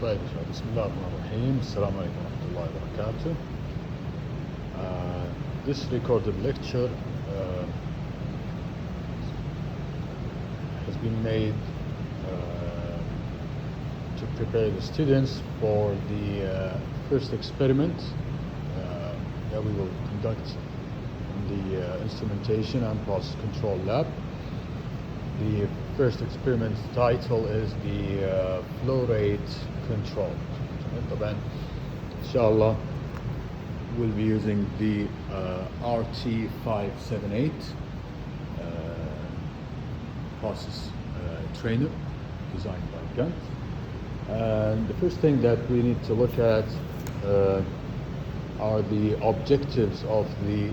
طيب بسم الله الرحمن الرحيم. السلام عليكم ورحمة الله وبركاته. This recorded lecture has been made to prepare the students for the first experiment that we will conduct in the instrumentation and process control lab. The first experiment title is the flow rate control. طبعا إن شاء الله we'll be using the RT578 process trainer designed by Gunt. And the first thing that we need to look at are the objectives of the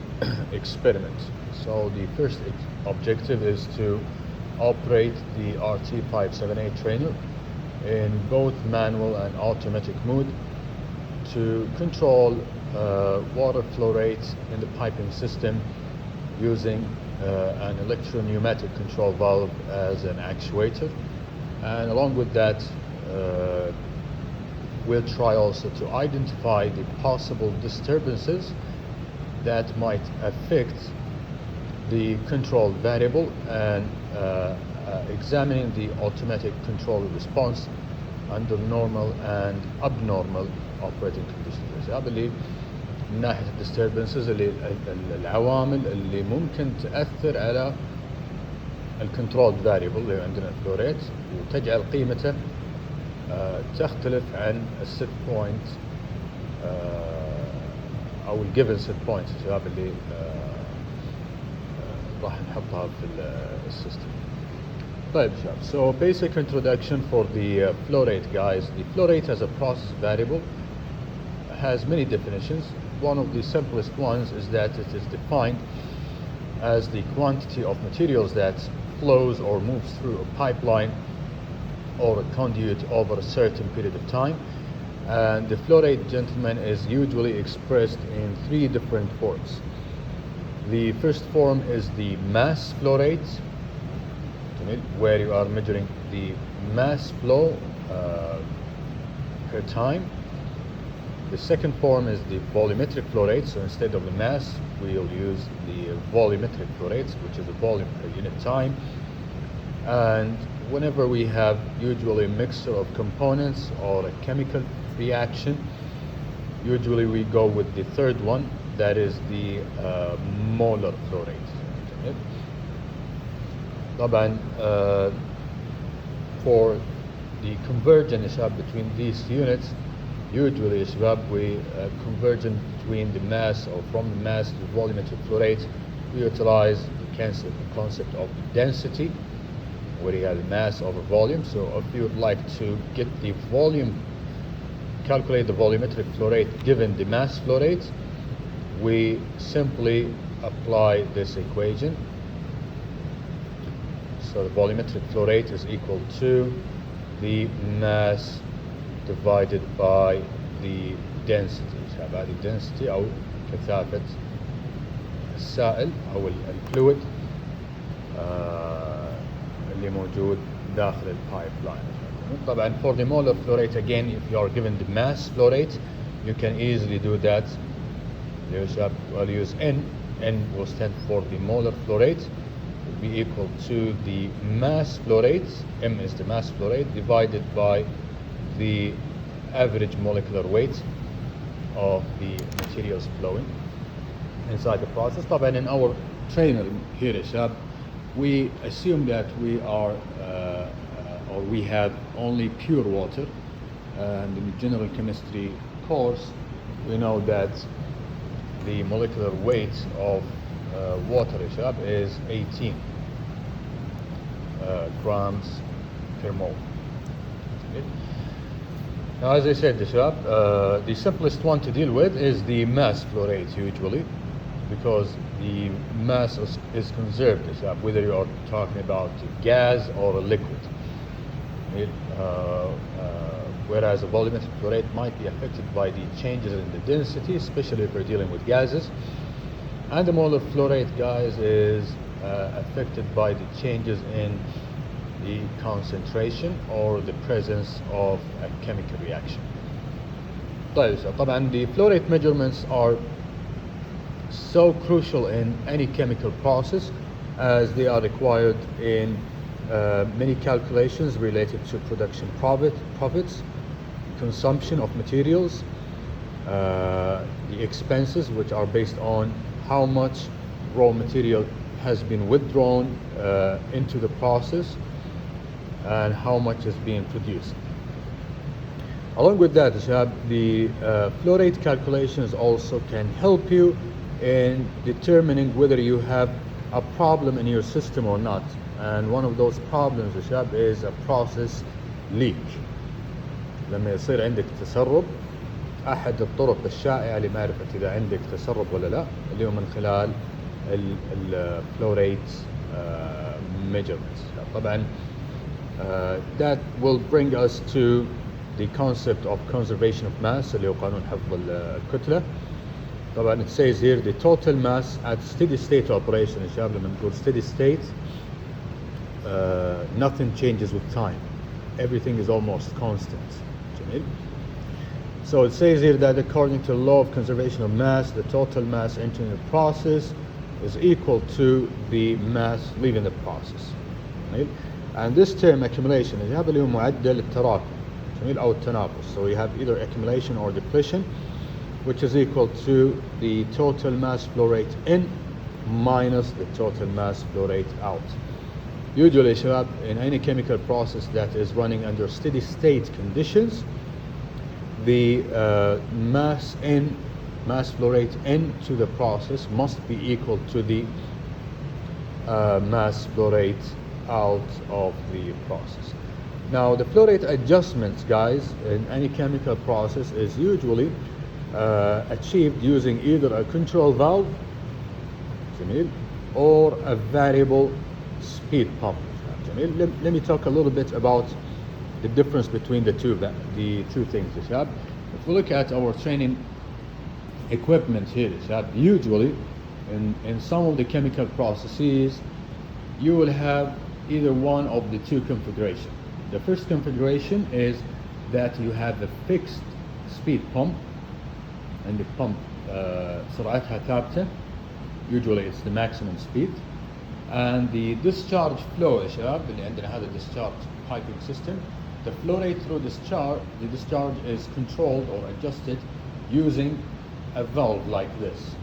experiment. So the first objective is to operate the RT578 trainer in both manual and automatic mode to control water flow rates in the piping system using an electro-pneumatic control valve as an actuator. And along with that, we'll try also to identify the possible disturbances that might affect the control variable and examining the automatic control response under normal and abnormal operating conditions. I believe من ناحية disturbances العوامل اللي ممكن تأثر على الكنترول فاريبل اللي عندنا الفلو ريت وتجعل قيمته تختلف عن الست بوينت او الجيفن ست بوينت الشباب اللي راح نحطها في السيستم. طيب شباب, so basic introduction for the flow rate, guys. The flow rate as a process variable has many definitions. One of the simplest ones is that it is defined as the quantity of materials that flows or moves through a pipeline or a conduit over a certain period of time. And the flow rate, gentlemen, is usually expressed in three different forms. The first form is the mass flow rate, where you are measuring the mass flow per time. The second form is the volumetric flow rate. So instead of the mass, we'll use the volumetric flow rates, which is the volume per unit time. And whenever we have usually a mixture of components or a chemical reaction, usually we go with the third one, that is the molar flow rate. طبعا for the conversion between these units, usually we conversion between the mass or from the mass to volumetric flow rate, we utilize the concept of density, where you have the mass over volume. So if you would like to get the volume, calculate the volumetric flow rate given the mass flow rate, we simply apply this equation. So the volumetric flow rate is equal to the mass divided by the density. هذه density أو كثافة السائل أو الفلويد اللي موجود داخل البايبلاين. طبعا for the molar flow rate, again, if you are given the mass flow rate, you can easily do that. I'll use N. N will stand for the molar flow rate. Will be equal to the mass flow rate. M is the mass flow rate divided by the average molecular weight of the materials flowing inside the process. طبعا in our trainer here, we assume that we are or we have only pure water, and in the general chemistry course we know that the molecular weight of water is 18 grams per mole. Now, as I said, the simplest one to deal with is the mass flow rate usually, because the mass is conserved, whether you are talking about gas or a liquid. Whereas a volumetric flow rate might be affected by the changes in the density, especially if we're dealing with gases. And the molar flow rate, guys, is affected by the changes in the concentration or the presence of a chemical reaction. طيب طبعا the flow rate measurements are so crucial in any chemical process as they are required in many calculations related to production profits, consumption of materials, the expenses, which are based on how much raw material has been withdrawn into the process and how much is being produced. Along with that, the flow rate calculations also can help you in determining whether you have a problem in your system or not. And one of those problems is a process leak. لما يصير عندك تسرب، أحد الطرق الشائعة لمعرفة إذا عندك تسرب ولا لا اللي هو من خلال flow rate measurements. طبعا that will bring us to the concept of conservation of mass اللي هو قانون حفظ الكتلة. طبعا it says here the total mass at steady state operation. يا شباب لما نقول steady state nothing changes with time, everything is almost constant. جميل. So it says here that according to the law of conservation of mass, the total mass entering the process is equal to the mass leaving the process. جميل. And this term accumulation هذا اللي هو معدل التراكم جميل أو التنافس. So we have either accumulation or depletion, which is equal to the total mass flow rate in minus the total mass flow rate out. Usually شباب in any chemical process that is running under steady state conditions, the mass flow rate into the process must be equal to the mass flow rate out of the process. Now the flow rate adjustments, guys, in any chemical process is usually achieved using either a control valve جميل, or a variable speed pump. جميل. Let me talk a little bit about the difference between the two things. If we look at our training equipment here, usually in some of the chemical processes you will have either one of the two configurations. The first configuration is that you have a fixed speed pump and the pump سرعتها ثابتة, usually it's the maximum speed, and the discharge flow يا شباب اللي عندنا هذا discharge piping system, the flow rate through the discharge is controlled or adjusted using a valve like this,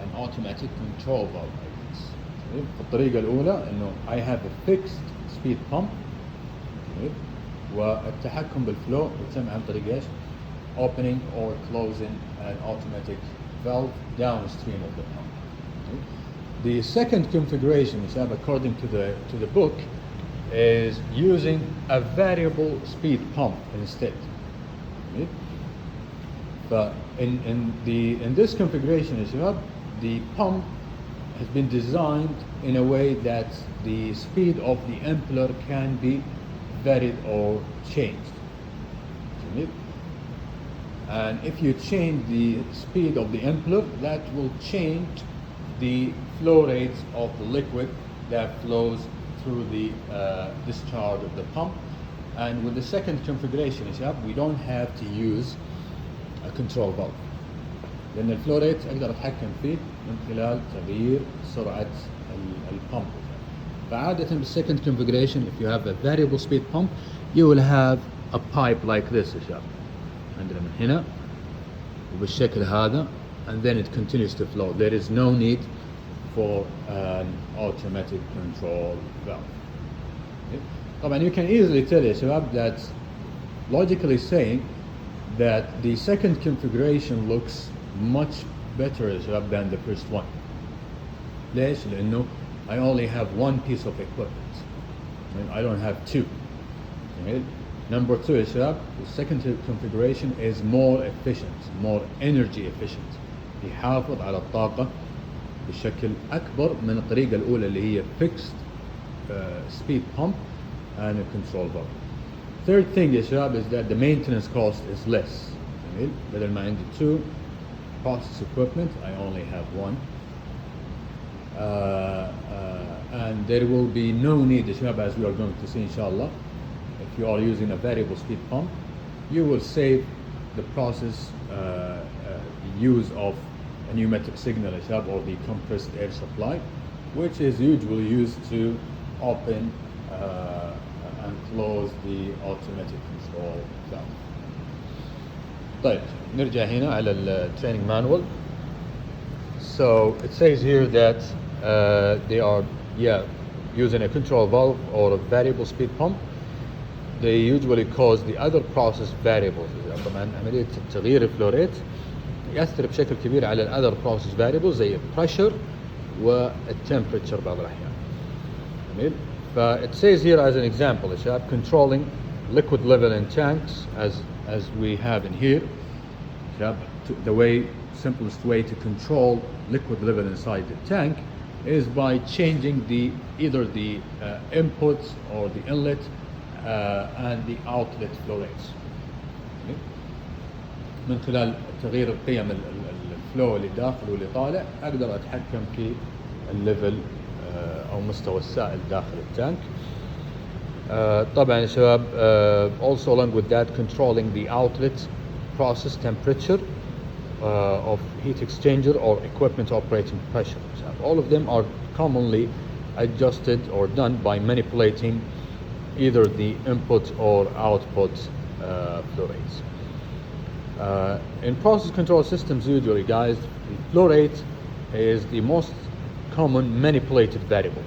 an automatic control valve like this. الطريقة الأولى إنه I have a fixed speed pump والتحكم بالفلو يتم عن طريق إيش؟ opening or closing an automatic valve downstream of the pump. The second configuration, according to the book, is using a variable speed pump instead. But in this configuration, the pump has been designed in a way that the speed of the impeller can be varied or changed. And if you change the speed of the impeller, that will change the flow rates of the liquid that flows through the discharge of the pump. And with the second configuration, we don't have to use a control valve. لأن الفلو ريت أقدر أتحكم فيه من خلال تغيير سرعة البump. فعادة بالsecond configuration, if you have a variable speed pump, you will have a pipe like this يا شباب. عندنا من هنا وبالشكل هذا, and then it continues to flow. There is no need for an automatic control valve. طبعا you can easily tell يا شباب that, logically saying, that the second configuration looks much better يا شباب than the first one. ليش؟ لأنه I only have one piece of equipment. I don't have two. Number two, the second configuration is more efficient, more energy efficient. يحافظ على الطاقة بشكل أكبر من الطريقة الأولى اللي هي fixed speed pump and a control valve. Third thing is that the maintenance cost is less. بدل ما عندي two process equipment, I only have one. and there will be no need, as we are going to see inshallah, if you are using a variable speed pump, you will save the process use of a pneumatic signal or the compressed air supply, which is usually used to open and close the automatic control valve. طيب نرجع هنا على الtraining manual. So it says here that they are using a control valve or a variable speed pump. They usually cause the other process variables. طبعا عملية تغيير الفلوريت يأثر بشكل كبير على ال other process variables زي pressure والtemperature بعض الأحيان. جميل. It says here as an example controlling liquid level in tanks as we have in here. The simplest way to control liquid level inside the tank is by changing either the input or the inlet and the outlet flow rates. من خلال تغيير القيم الفلو اللي داخل واللي طالع اقدر اتحكم في الليفل او مستوى السائل داخل التانك. طبعا يا شباب also along with that controlling the outlet process temperature of heat exchanger or equipment operating pressure. All of them are commonly adjusted or done by manipulating either the input or output flow rates. In process control systems, usually guys, the flow rate is the most common manipulated variable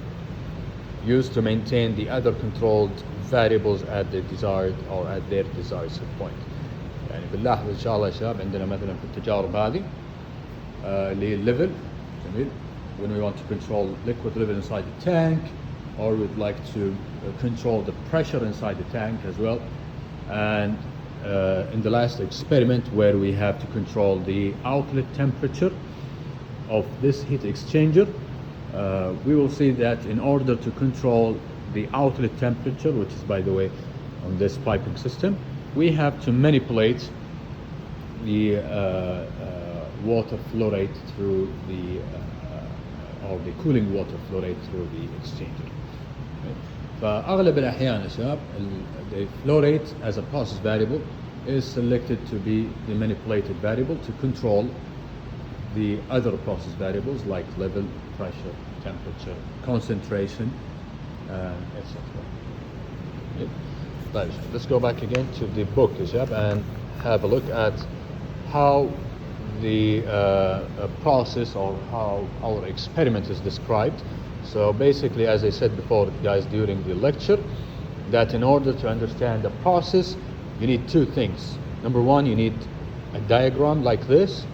used to maintain the other controlled variables at the desired or at their desired set point. يعني بنلاحظ ان شاء الله يا شباب عندنا مثلا في التجارب هذه اللي هي الليفل. جميل. When we want to control liquid level inside the tank, or we'd like to control the pressure inside the tank as well. And in the last experiment where we have to control the outlet temperature of this heat exchanger, we will see that in order to control the outlet temperature, which is by the way on this piping system, we have to manipulate the water flow rate through or the cooling water flow rate through the exchanger. فأغلب الأحيان يا شباب the flow rate as a process variable is selected to be the manipulated variable to control the other process variables like level, pressure, temperature, concentration, etc. Let's go back again to the book and have a look at how the process or how our experiment is described. So basically, as I said before guys during the lecture, that in order to understand the process you need two things. Number one, you need a diagram like this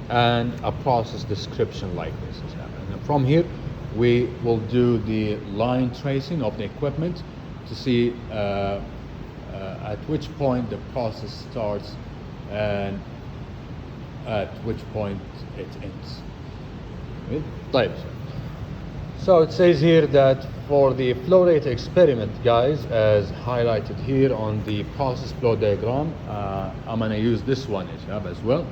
and a process description like this. And from here we will do the line tracing of the equipment to see at which point the process starts and at which point it ends. طيب. So it says here that for the flow rate experiment guys, as highlighted here on the process flow diagram, I'm going to use this one as well.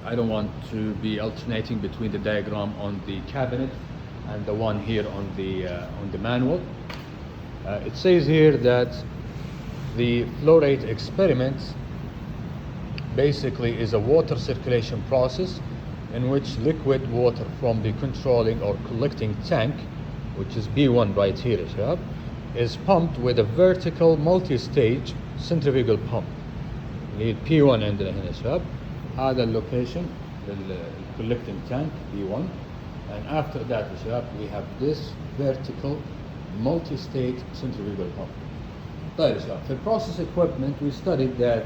I don't want to be alternating between the diagram on the cabinet and the one here on the manual. It says here that the flow rate experiment basically is a water circulation process in which liquid water from the controlling or collecting tank, which is B1 right here, is pumped with a vertical multi-stage centrifugal pump. Need P1 عندنا هنا شباب. هذا اللوكيشن collecting tank B1, and after that شباب we have this vertical multi-stage centrifugal pump. طيب شباب, for process equipment we studied that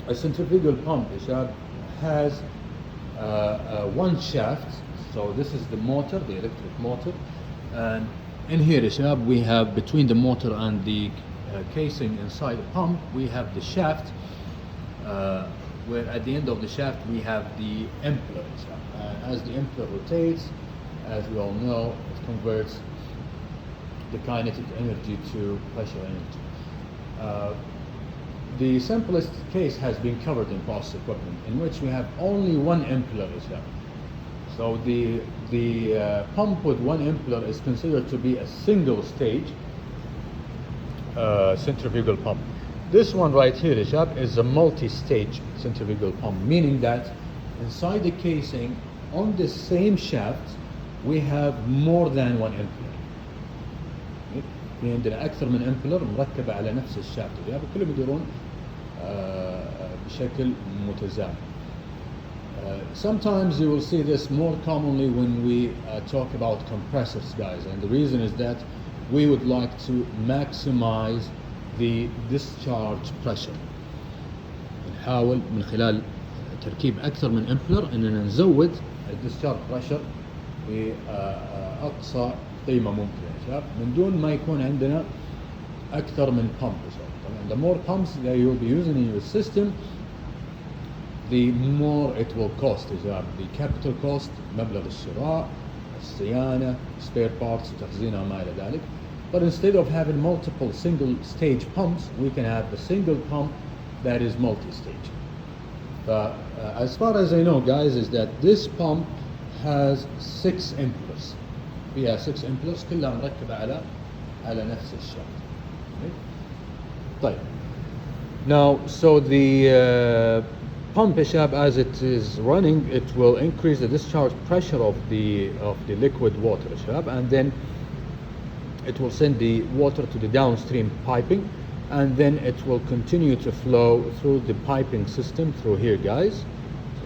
a centrifugal pump شباب has one shaft. So this is the motor, the electric motor, and in here شباب we have between the motor and the casing inside the pump we have the shaft, where at the end of the shaft we have the impeller. As the impeller rotates, as we all know, it converts the kinetic energy to pressure energy. The simplest case has been covered in process equipment, in which we have only one impeller. So the pump with one impeller is considered to be a single stage centrifugal pump. This one right here, Ishab, is a multi-stage centrifugal pump, meaning that inside the casing on the same shaft we have more than one impeller. في عندنا أكثر من impeller مركبة على نفس الشافت، كلهم يدورون بشكل متزامن. Sometimes you will see this more commonly when we talk about compressors, guys, and the reason is that we would like to maximize the discharge pressure. نحاول من خلال تركيب أكثر من impeller إننا نزود discharge pressure بأقصى قيمة ممكنة من دون ما يكون عندنا أكثر من pump. The more pumps that you will be using in your system, the more it will cost. The capital cost, مبلغ الشراء، الصيانة، spare parts، تخزينها وما إلى ذلك. But instead of having multiple single stage pumps, we can have a single pump that is multi-stage. As far as I know, guys, is that this pump has 6 impellers. فيها 6 impellers كلها مركبة على نفس الشافت. طيب. Now, so the pump Ishab, as it is running, it will increase the discharge pressure of the liquid water Ishab, and then it will send the water to the downstream piping, and then it will continue to flow through the piping system through here, guys,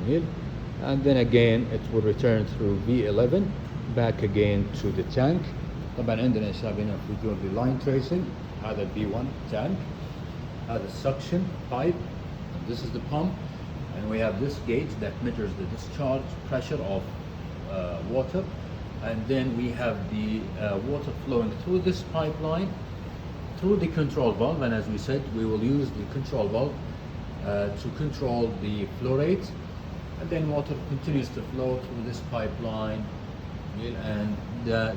and then again it will return through V11 back again to the tank. طبعا عندنا إشاب هنا في جول the line tracing. هذا V1 tank, هذا suction pipe, and this is the pump, and we have this gauge that measures the discharge pressure of water, and then we have the water flowing through this pipeline through the control valve, and as we said, we will use the control valve to control the flow rate, and then water continues to flow through this pipeline, and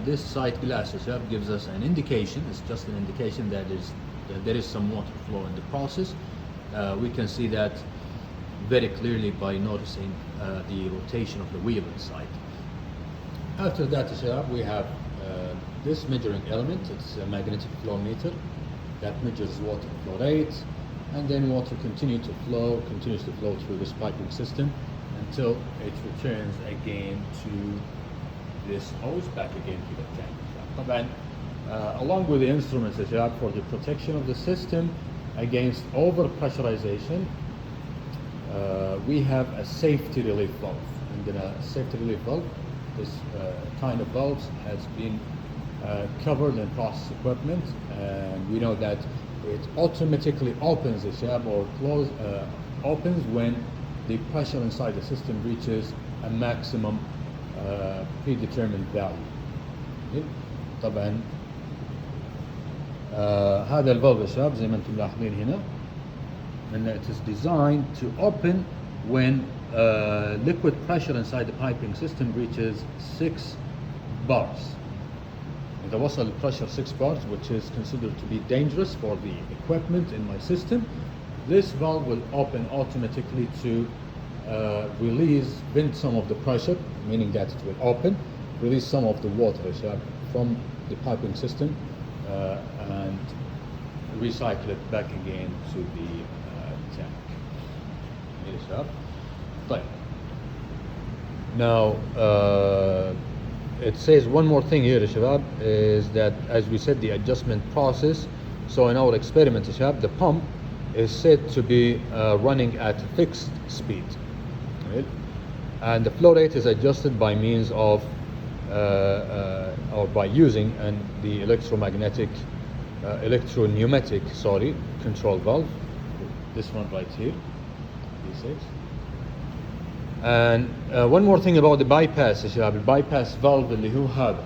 this side glass gives us an indication. It's just an indication that there is some water flow in the process. We can see that very clearly by noticing the rotation of the wheel inside. After that, we have this measuring element. It's a magnetic flow meter that measures water flow rate, and then water continues to flow through this piping system until it returns again to this hose back again to the tank. طبعا along with the instruments for the protection of the system against overpressurization, we have a safety relief valve. And a safety relief valve, this kind of valves has been covered in process equipment, and we know that it automatically opens or opens when the pressure inside the system reaches a maximum predetermined value. طبعا هذا الفالف يا شباب زي ما انتم ملاحظين هنا and it is designed to open when liquid pressure inside the piping system reaches 6 bars. إذا وصل pressure 6 bars, which is considered to be dangerous for the equipment in my system, this valve will open automatically to vent some of the pressure, meaning that it will open, release some of the water from the piping system, and recycle it back again to the tank. طيب. Now it says one more thing here شباب, is that as we said, the adjustment process. So in our experiment شباب, the pump is said to be running at fixed speed, right? And the flow rate is adjusted by means of or by using the electro-pneumatic control valve, this one right here, V6. And one more thing about the bypass the bypass valve اللي هو هذا,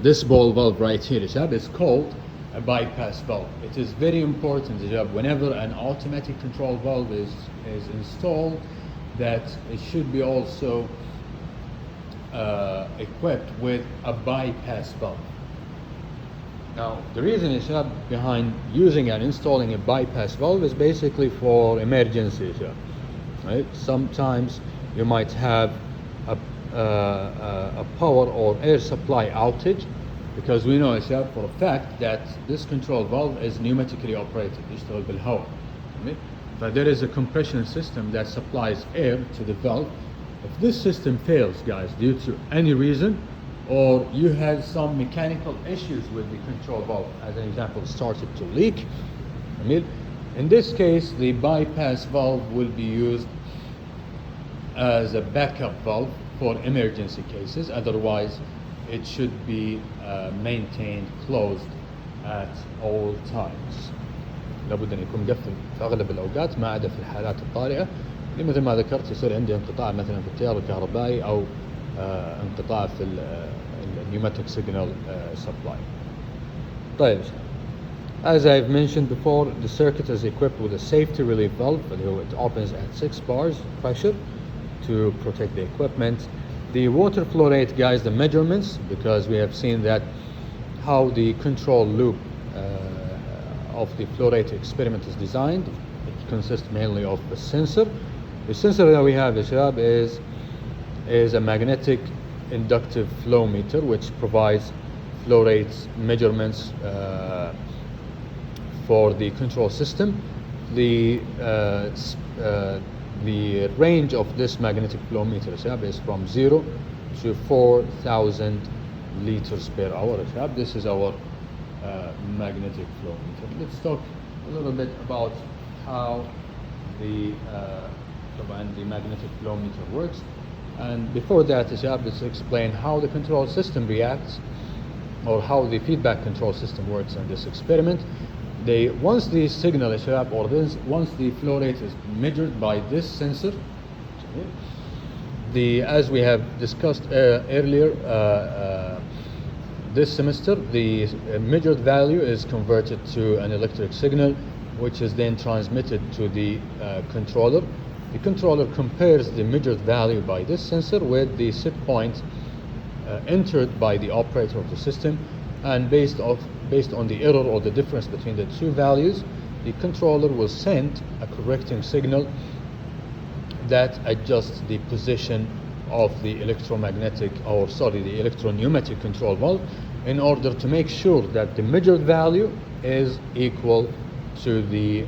this ball valve right here is called a bypass valve. It is very important whenever an automatic control valve is installed, that it should be also equipped with a bypass valve. Now the reason behind using and installing a bypass valve is basically for emergencies, right? Sometimes you might have a power or air supply outage, because we know for a fact that this control valve is pneumatically operated, يشتغل بالهواء. But there is a compression system that supplies air to the valve. If this system fails, guys, due to any reason, or you had some mechanical issues with the control valve, as an example, started to leak, in this case the bypass valve will be used as a backup valve for emergency cases. Otherwise it should be maintained closed at all times. لابد أن يكون مقفل في أغلب الأوقات ما عدا في الحالات الطارئة، اللي مثل ما ذكرت يصير عندي انقطاع مثلا في التيار الكهربائي أو انقطاع في pneumatic signal supply. طيب, as I've mentioned before, the circuit is equipped with a safety relief valve. It opens at 6 bars pressure to protect the equipment. The water flow rate, guys, the measurements, because we have seen that how the control loop of the flow rate experiment is designed. It consists mainly of a sensor. The sensor that we have is a magnetic inductive flow meter, which provides flow rates measurements for the control system. The range of this magnetic flow meter is from 0 to 4,000 liters per hour. This is our magnetic flow meter. Let's talk a little bit about how the magnetic flow meter works. And before that, let's explain how the control system reacts, or how the feedback control system works in this experiment. Once the signal once the flow rate is measured by this sensor, as we have discussed earlier this semester, the measured value is converted to an electric signal, which is then transmitted to the controller. The controller compares the measured value by this sensor with the set point entered by the operator of the system, and based on the error or the difference between the two values, the controller will send a correcting signal that adjusts the position of the the electro-pneumatic control valve, in order to make sure that the measured value is equal to the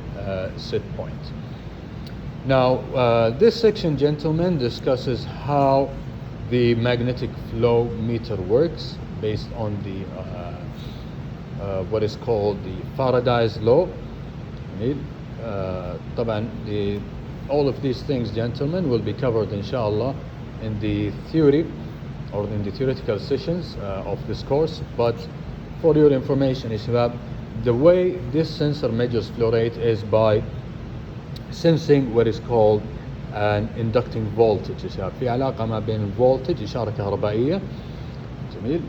set point. Now, this section, gentlemen, discusses how the magnetic flow meter works based on the what is called the Faraday's law. All of these things, gentlemen, will be covered inshallah in the theory or in the theoretical sessions of this course. But for your information, Shabab, the way this sensor measures flow rate is by sensing what is called an inducting voltage. في علاقة ما بين voltage إشارة كهربائية جميل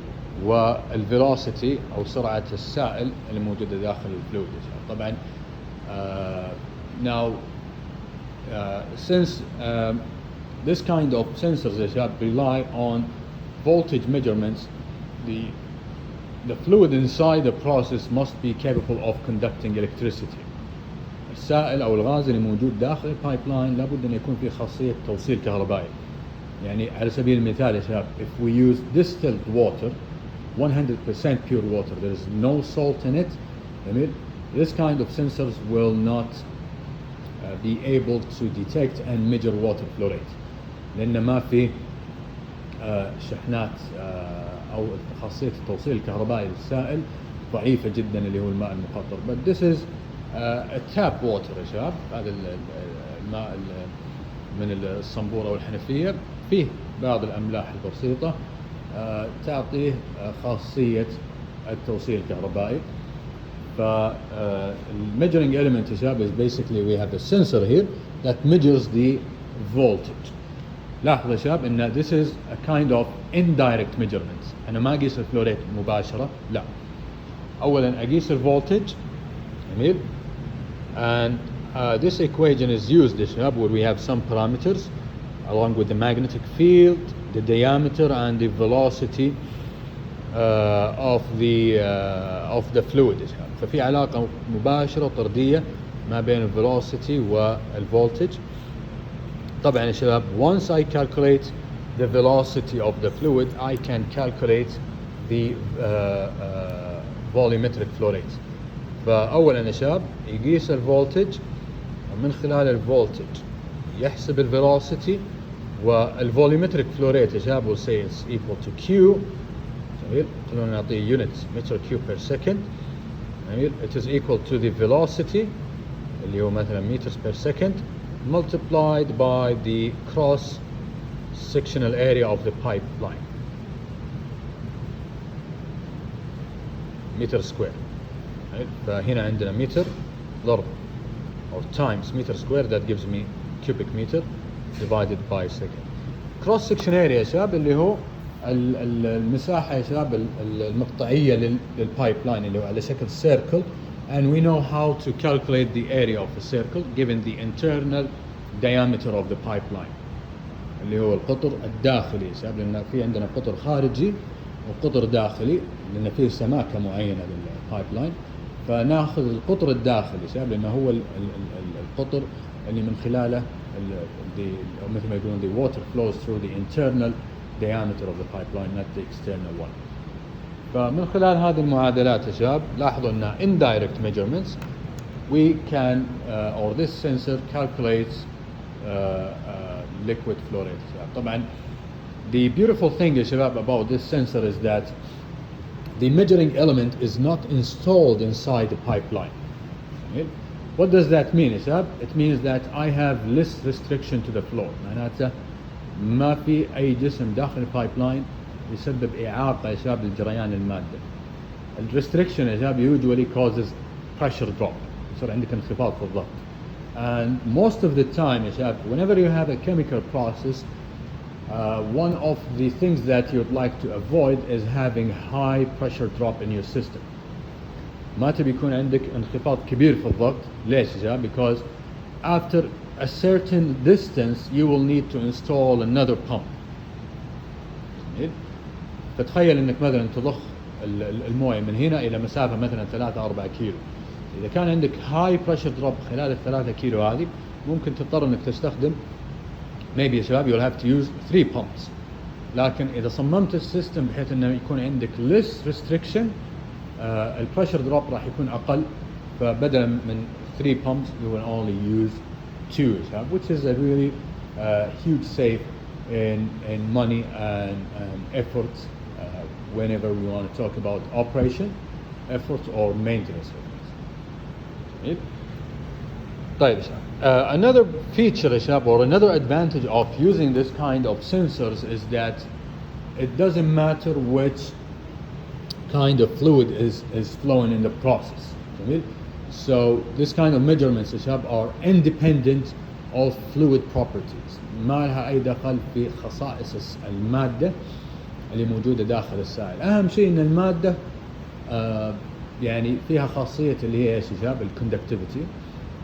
والvelocity أو سرعة السائل الموجودة داخل الفلويد. طبعا now since this kind of sensors rely on voltage measurements, the fluid inside the process must be capable of conducting electricity. السائل أو الغاز اللي موجود داخل البايب لاين لابد أن يكون فيه خاصية توصيل كهربائي. يعني على سبيل المثال يا شباب, if we use distilled water, 100% pure water, there is no salt in it, this kind of sensors will not be able to detect and measure water flow rate, لأن ما في شحنات أو خاصية التوصيل الكهربائي للسائل ضعيفة جدا اللي هو الماء المقطر. But this is tap water يا شباب. هذا الماء من الصنبورة والحنفية فيه بعض الأملاح البسيطة تعطيه خاصية التوصيل الكهربائي. measuring element يا شباب is basically we have a sensor here that measures the voltage. لاحظوا يا شباب إن this is a kind of indirect measurement. أنا ما أقيس الفلو ريت مباشرة، لا. أولا أقيس الفولتج جميل. And this equation is used يا شباب where we have some parameters along with the magnetic field, the diameter and the velocity of the fluid يا شباب. ففي علاقة مباشرة طردية ما بين velocity والvoltage. طبعا يا شباب once I calculate the velocity of the fluid, I can calculate the volumetric flow rate. فأولا يا شباب يقيس الفولتج، ومن خلال الفولتج يحسب الفيلوسيتي، والفوليومتريك فلو ريت يا شباب will say it's equal to Q. جميل. خلونا نعطيه units متر كيوب per second. جميل. It is equal to the velocity اللي هو مثلا meters per second multiplied by the cross sectional area of the pipeline. متر سكوير. فهنا عندنا متر ضرب or times meter square, that gives me cubic meter divided by second. cross section area يا شباب اللي هو المساحة يا شباب المقطعية للبايب لاين اللي هو على شكل circle, and we know how to calculate the area of a circle given the internal diameter of the pipeline اللي هو القطر الداخلي يا شباب، لأن في عندنا قطر خارجي وقطر داخلي لأن فيه سماكة معينة للبايب لاين، فناخذ القطر الداخلي شباب لأنه هو القطر اللي من خلاله مثل ما يقولون the water flows through the internal diameter of the pipeline not the external one. فمن خلال هذه المعادلات يا شباب لاحظوا أن indirect measurements we can or this sensor calculates liquid flow rate. طبعا the beautiful thing يا شباب about this sensor is that the measuring element is not installed inside the pipeline. Okay? What does that mean, Ishab? It means that I have less restriction to the flow. معناته ما في أي جسم داخل البايبلاين يسبب إعاقة يا شباب لجريان المادة. الريستريكشن يا شباب usually causes pressure drop. يصير عندك انخفاض في الضغط. And most of the time يا شباب whenever you have a chemical process, one of the things that you'd like to avoid is having high pressure drop in your system. ما تبي يكون عندك انخفاض كبير في الضغط. ليش يا شباب؟ Because after a certain distance you will need to install another pump. فتخيل انك مثلا تضخ المويه من هنا الى مسافه مثلا 3-4 كيلو. اذا كان عندك high pressure drop خلال ال3 كيلو هذه ممكن تضطر انك تستخدم maybe يا شباب you'll have to use 3 pumps. لكن إذا صممت السيستم بحيث إنه يكون عندك less restriction البريشر دروب راح يكون أقل، فبدلا من 3 pumps you will only use 2 يا شباب, which is a really huge save in money and effort whenever we want to talk about operation effort or maintenance effort. طيب يا شباب. Another feature or another advantage of using this kind of sensors is that it doesn't matter which kind of fluid is flowing in the process. So this kind of measurements are independent of fluid properties. ما لها أي دخل في خصائص المادة اللي موجودة داخل السائل. أهم شيء إن المادة يعني فيها خاصية اللي هي الكوندكتيفيتي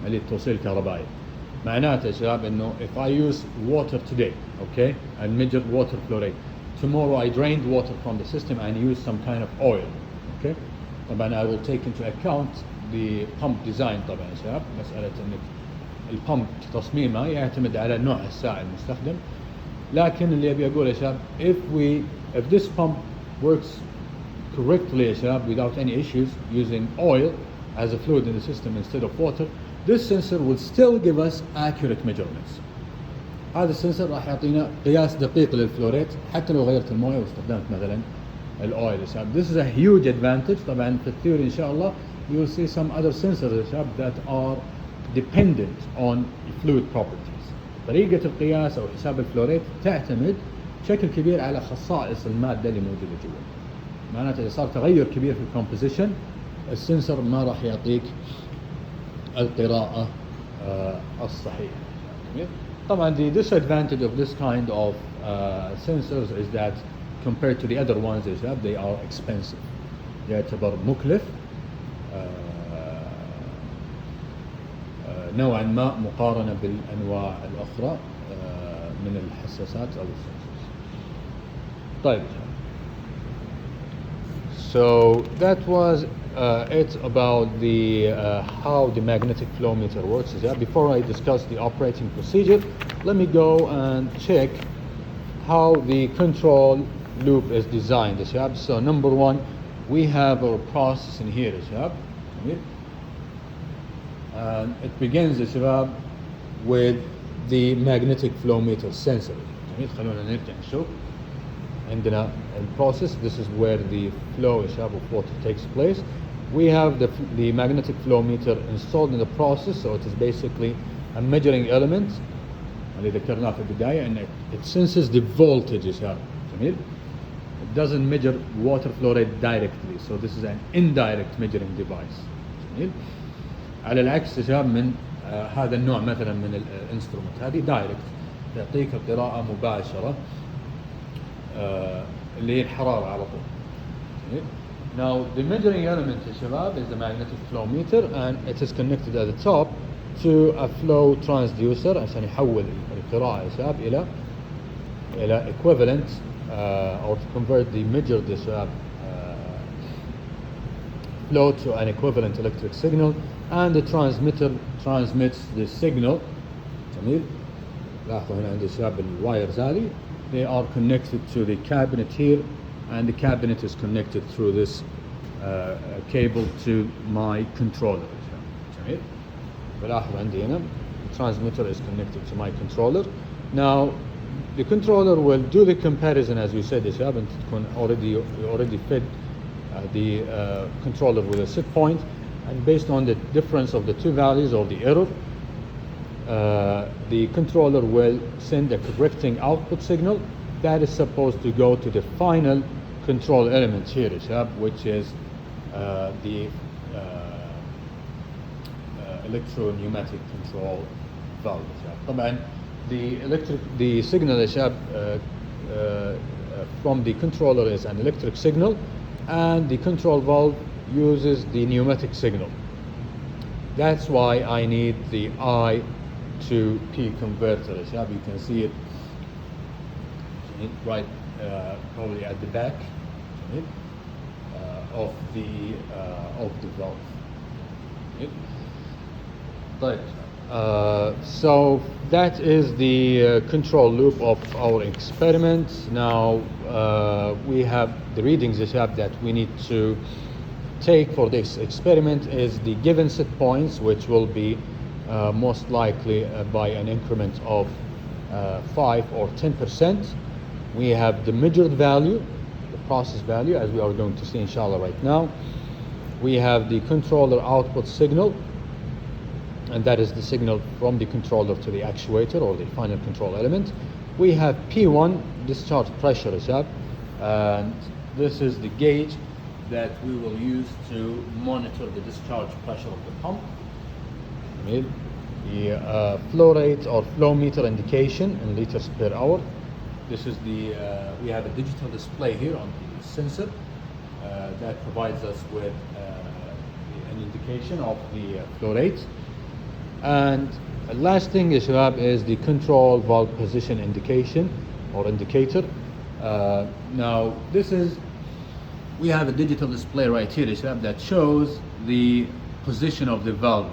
اللي التوصيل الكهربائي. معناته يا شباب انه if I use water today, okay, and measure water flow rate, tomorrow I drained water from the system and use some kind of oil, okay, طبعا I will take into account the pump design. طبعا يا شباب مسألة انك البمب تصميمه يعتمد على نوع السائل المستخدم، لكن اللي ابي اقوله يا شباب if this pump works correctly يا شباب without any issues using oil as a fluid in the system instead of water, this sensor will still give us accurate measurements. هذا السنسر راح يعطينا قياس دقيق للفلوريت حتى لو غيرت المويه واستخدمت مثلا الاويل. This is a huge advantage. طبعا في الثيوري ان شاء الله you will see some other sensors that are dependent on fluid properties. طريقة القياس او حساب الفلوريت تعتمد بشكل كبير على خصائص المادة اللي موجودة جوا. معناته اذا صار تغير كبير في الكومبوزيشن السنسر ما راح يعطيك القراءة الصحيحة. طبعا the disadvantage of this kind of sensors is that compared to the other ones they are expensive. يعتبر مكلف نوعا ما مقارنة بالأنواع الأخرى من الحساسات أو السنسورز. طيب so that was it about the how the magnetic flow meter works. Before I discuss the operating procedure, let me go and check how the control loop is designed يا شباب. So number one, we have our process in here يا شباب. And it begins يا شباب with the magnetic flow meter sensor. خلونا نرجع نشوف. عندنا process, this is where the flow يا شباب of water takes place. We have the magnetic flow meter installed in the process, so it is basically a measuring element اللي ذكرناه في البداية, and it senses the voltage يا شباب. جميل. It doesn't measure water flow rate directly, so this is an indirect measuring device. جميل. على العكس يا شباب من هذا النوع مثلا من الانسترومنت هذه دايركت تعطيك قراءة مباشرة اللي هي الحرارة على طول. جميل. Now the measuring element يا شباب is the magnetic flow meter, and it is connected at the top to a flow transducer عشان يحول القراءة يا شباب إلى equivalent or to convert the measured يا شباب flow to an equivalent electric signal, and the transmitter transmits the signal. جميل. لاحظوا هنا عندي شباب الوايرز هذه, they are connected to the cabinet here, and the cabinet is connected through this cable to my controller. جميل. بلاحظ عندي هنا the transmitter is connected to my controller. Now the controller will do the comparison as we said يا شباب, and تكون already fed the controller with a set point, and based on the difference of the two values or the error, the controller will send a correcting output signal that is supposed to go to the final control element here يا شباب, which is the electro-pneumatic control valve. طبعا the signal يا شباب from the controller is an electric signal, and the control valve uses the pneumatic signal. That's why I need the I to P converter. You can see it right probably at the back of the valve. So that is the control loop of our experiment. Now we have the readings that we need to take for this experiment is the given set points, which will be most likely by an increment of 5 or 10%. We have the measured value, the process value, as we are going to see inshallah right now. We have the controller output signal, and that is the signal from the controller to the actuator or the final control element. We have P1 discharge pressure, and this is the gauge that we will use to monitor the discharge pressure of the pump. The flow rate or flow meter indication in liters per hour. This is the we have a digital display here on the sensor that provides us with an indication of the flow rate. And the last thing is the control valve position indication or indicator. Now this is, we have a digital display right here that shows the position of the valve.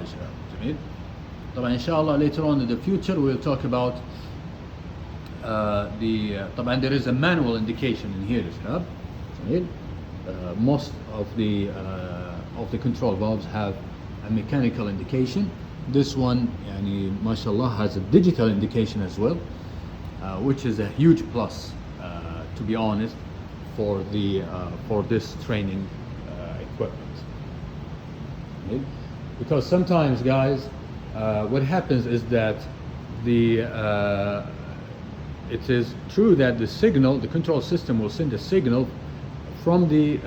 طبعا inshallah later on in the future we'll talk about طبعا there is a manual indication in here. Most of the control valves have a mechanical indication. This one, mashallah, has a digital indication as well, which is a huge plus, to be honest, for this training equipment. Because sometimes, guys, what happens is that it is true that the control system will send a signal from the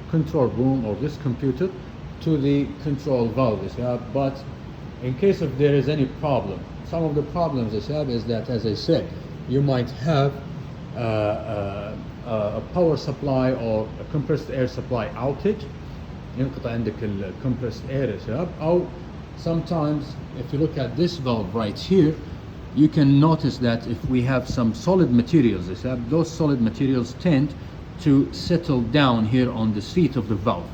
control room or this computer to the control valve, but in case if there is any problem, some of the problems is that, as I said, you might have a power supply or a compressed air supply outage. ينقطع عندك compressed air أو sometimes if you look at this valve right here, you can notice that if we have some solid materials, those solid materials tend to settle down here on the seat of the valve.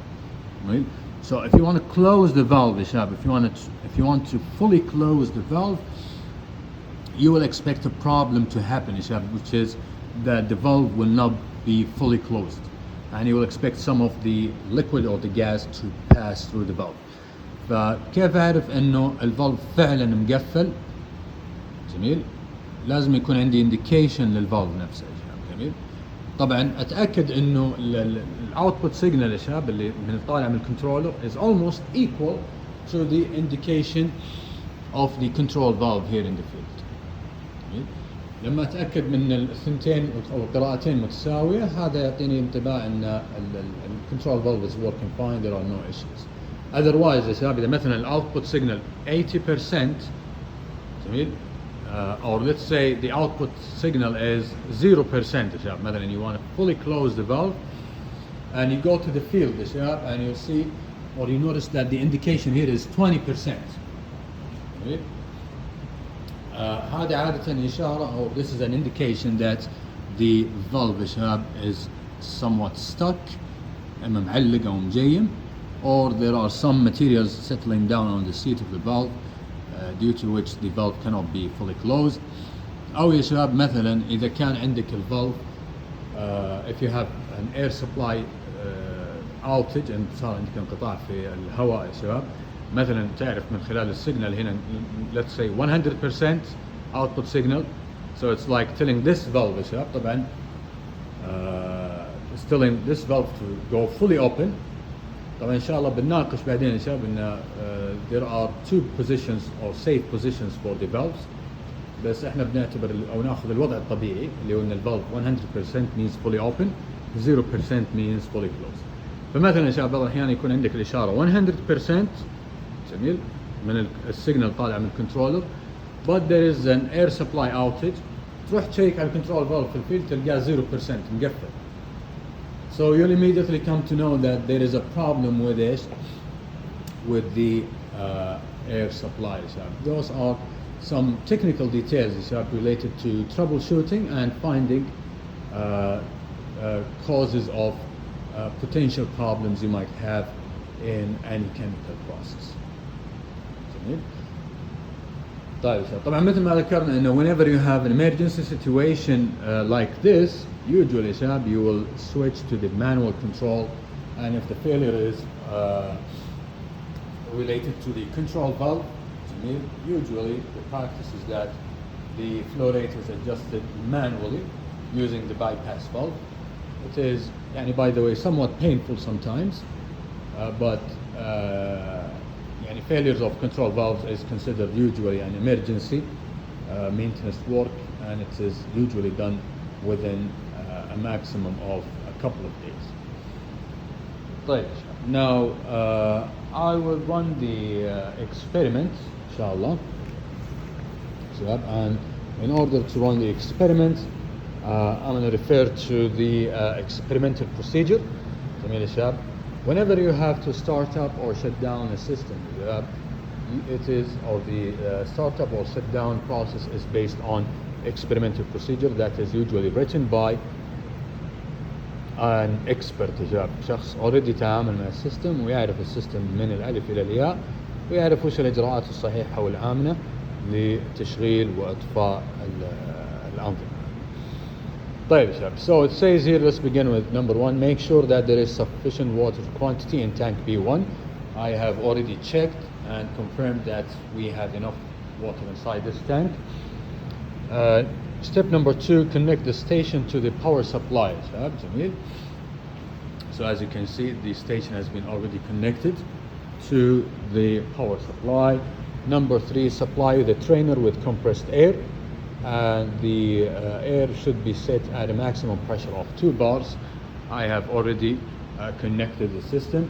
Right? So if you want to close the valve, if you want to fully close the valve, you will expect a problem to happen يا شباب, which is that the valve will not be fully closed, and you will expect some of the liquid or the gas to pass through the valve. فكيف أعرف إنه الفالف فعلا مقفل؟ جميل. لازم يكون عندي indication للفالف نفسه يا شباب. جميل. طبعا أتأكد إنه الأوتبوت سيجنال يا شباب اللي من الطالع من الكنترولر is almost equal to the indication of the control valve here in the field. جميل. لما أتأكد من الثنتين أو القراءتين متساوية, هذا يعطيني انطباع أن الكنترول valve is working fine, there are no issues. Otherwise يا شباب إذا مثلا الأوتبوت سيجنال 80%, جميل, or let's say the output signal is 0% يا شباب, مثلا you want to fully close the valve and you go to the field يا شباب and you see or you notice that the indication here is 20%. جميل. هذا عادة إشارة or this is an indication that the valve يا شباب is somewhat stuck, إما معلق أو مجيم, or there are some materials settling down on the seat of the valve due to which the valve cannot be fully closed. أو يا شباب مثلا إذا كان عندك الفالف if you have an air supply outage and صار عندك انقطاع في الهواء يا شباب, مثلا تعرف من خلال السيجنال هنا let's say 100% output signal, so it's like telling this valve يا شباب طبعا it's telling this valve to go fully open. طبعا ان شاء الله بنناقش بعدين يا شباب ان there are two positions or safe positions for the valves, بس احنا بنعتبر او ناخذ الوضع الطبيعي اللي هو ان الفالف 100% means fully open, 0% means fully closed. فمثلا يا شباب بعض الاحيان يكون عندك الاشاره 100%, جميل, من السيجنال طالع من الكنترولر, but there is an air supply outage, تروح تشيك على الكنترول فالف في الفيلد تلقاه 0% مقفل. So you'll immediately come to know that there is a problem with this, with the air supply. Those are some technical details related to troubleshooting and finding causes of potential problems you might have in any chemical process. طيب طبعا مثل ما ذكرنا انه whenever you have an emergency situation like this, usually you will switch to the manual control, and if the failure is related to the control valve, usually the practice is that the flow rate is adjusted manually using the bypass valve. It is, by the way, somewhat painful sometimes, but failures of control valves is considered usually an emergency maintenance work, and it is usually done within a maximum of a couple of days. طيب, now I will run the experiment inshallah, and in order to run the experiment I'm going to refer to the experimental procedure. Whenever you have to start up or shut down a system, it is, or the startup or shut down process is based on experimental procedure that is usually written by an expert, شخص already تعامل مع السيستم ويعرف السيستم من الألف إلى الياء ويعرف وش الإجراءات الصحيحة والآمنة لتشغيل وإطفاء الأنظمة. طيب شباب, so it says here, let's begin with number one, make sure that there is sufficient water quantity in tank B1. I have already checked and confirmed that we have enough water inside this tank. Step number two, connect the station to the power supply. So as you can see, the station has been already connected to the power supply. Number three, supply the trainer with compressed air, and the air should be set at a maximum pressure of 2 bars. I have already connected the system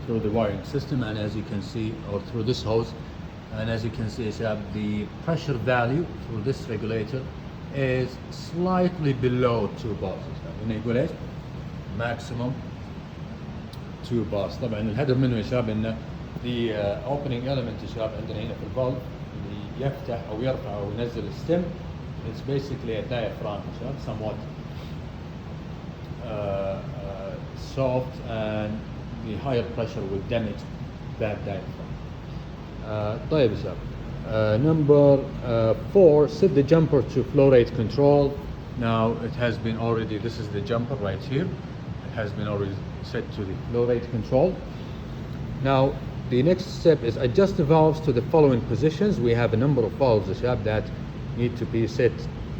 through the wiring system, and as you can see, or through this hose, and as you can see, the pressure value through this regulator is slightly below 2 bars. Maximum 2 bars. طبعا الهدف منه يا شباب ان the opening element يا شباب عندنا هنا في الفالف اللي يفتح او يرفع او ينزل الستم. It's basically a diaphragm يا شباب, somewhat soft, and the higher pressure will damage that diaphragm. طيب يا شباب, Number 4, set the jumper to flow rate control. Now it has been already, this is the jumper right here. It has been already set to the flow rate control. Now the next step is adjust the valves to the following positions. We have a number of valves that need to be set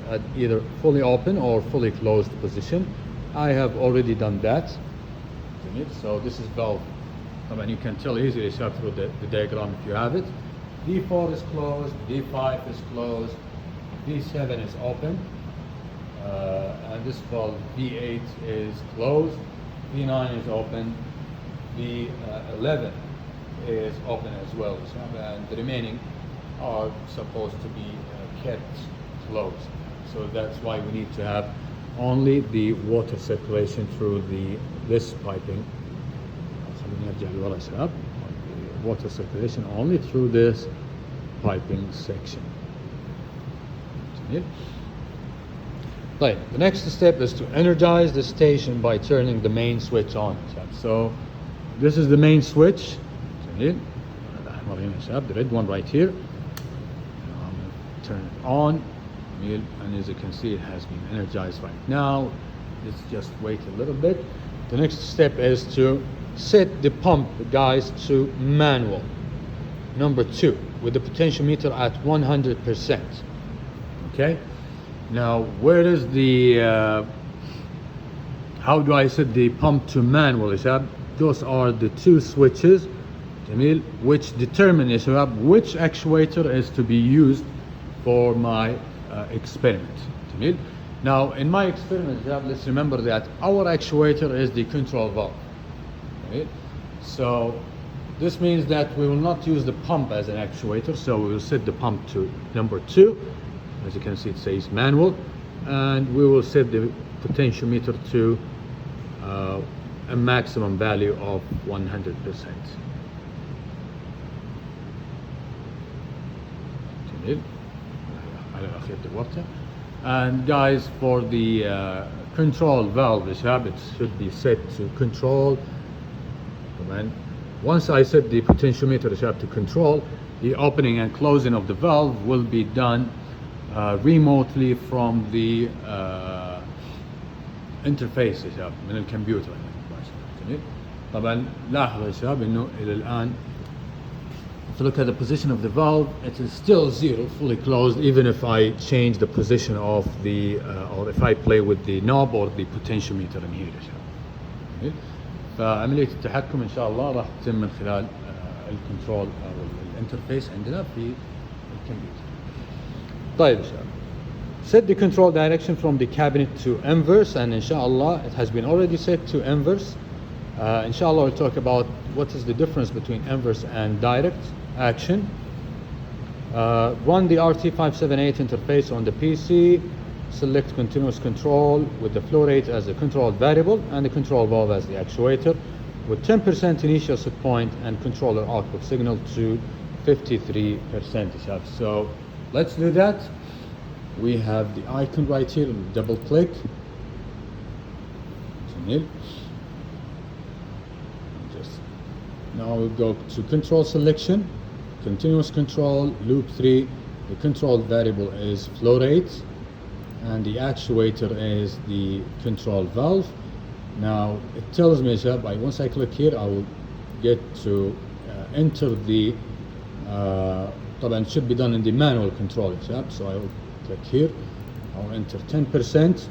at either fully open or fully closed position. I have already done that. So this is valve. I mean, you can tell easily through the diagram if you have it. D4 is closed, D5 is closed, D7 is open, and this valve V8 is closed, V9 is open, V11 is open as well, and the remaining are supposed to be kept closed. So that's why we need to have only the water circulation through this piping. Water circulation only through this piping section. Right. The next step is to energize the station by turning the main switch on. So this is the main switch. The red one right here. Turn it on, and as you can see, it has been energized right now. Let's just wait a little bit. The next step is to set the pump, guys, to manual. Number 2, with the potentiometer at 100%. Okay. Now, where is the? How do I set the pump to manual? Those are the 2 switches, which determine which actuator is to be used for my experiment. Now, in my experiment, let's remember that our actuator is the control valve. So this means that we will not use the pump as an actuator, so we will set the pump to number 2. As you can see, it says manual, and we will set the potentiometer to a maximum value of 100%. And guys, for the control valve, it should be set to control. And once I set the potentiometer to control, the opening and closing of the valve will be done remotely from the interface من الكمبيوتر. طبعا لاحظوا يا شباب انه الى الان if you look at the position of the valve, it is still 0, fully closed, even if I change the position of the or if I play with the knob or the potentiometer in here يا شباب. فعملية التحكم إن شاء الله راح تتم من خلال الكنترول أو الانترفيس عندنا في الكمبيوتر. طيب شباب. Set the control direction from the cabinet to inverse, and inshallah it has been already set to inverse. Inshallah we'll talk about what is the difference between inverse and direct action. Run the RT578 interface on the PC. Select continuous control with the flow rate as the control variable and the control valve as the actuator, with 10% initial set point and controller output signal to 53%. So let's do that. We have the icon right here, double click. Just now we'll go to control selection, continuous control, loop 3. The control variable is flow rate, and the actuator is the control valve. Now it tells me once I click here, I will get to enter the طبعا it should be done in the manual control. So I will click here, I'll enter 10%,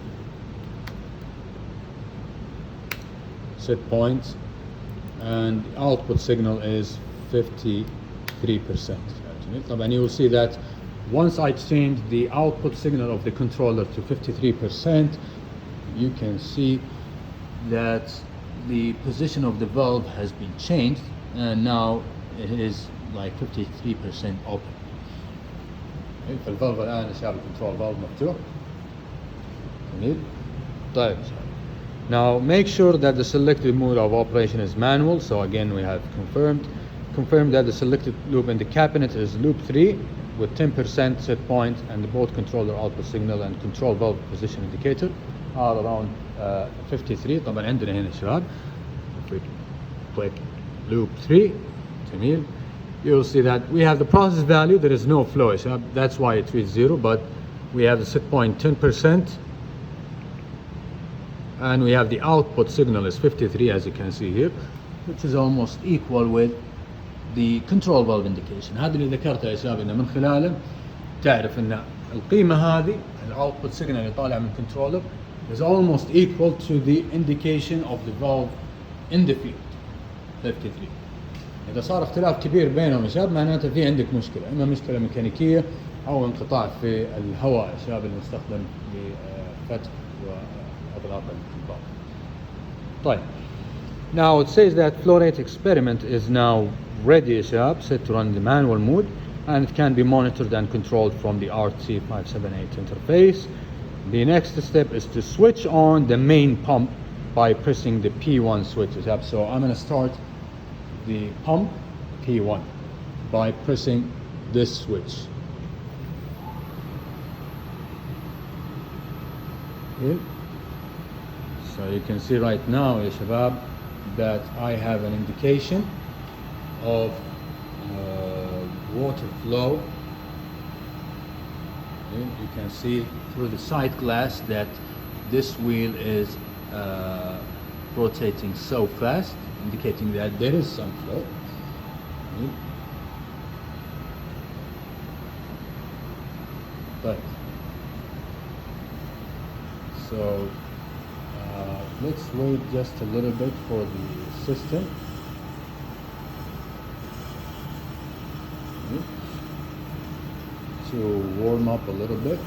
set point, and the output signal is 53%. طبعا you will see that once I change the output signal of the controller to 53%, you can see that the position of the valve has been changed, and now it is like 53% open. فالفالف الآن شاب الكنترول فالف مفتوح. جميل. طيب. Now make sure that the selected mode of operation is manual. So again we have confirmed that the selected loop in the cabinet is loop 3 with 10% set point, and the both controller output signal and control valve position indicator are around 53. طبعا عندنا هنا شباب if we click loop 3 جميل you'll see that we have the process value, there is no flow يا شباب, that's why it reads 0, but we have the set point 10%, and we have the output signal is 53 as you can see here, which is almost equal with the control valve indication. هذا اللي ذكرته يا شباب انه من خلاله تعرف ان القيمة هذه الاوتبوت سيجنال اللي طالع من الكنترولر is almost equal to the indication of the valve in the field 53. إذا صار اختلاف كبير بينهم يا شباب معناته في عندك مشكلة، إما مشكلة ميكانيكية أو انقطاع في الهواء يا شباب المستخدم لفتح وإغلاق الفالف. طيب. Now it says that flow rate experiment is now ready يا شباب, set to run the manual mode, and it can be monitored and controlled from the RT578 interface. The next step is to switch on the main pump by pressing the P1 switch. So I'm going to start the pump P1 by pressing this switch. Okay. So you can see right now ya shabab that I have an indication of water flow. You can see through the side glass that this wheel is rotating so fast, indicating that there is some flow. But so let's wait just a little bit for the system. To warm up a little bit.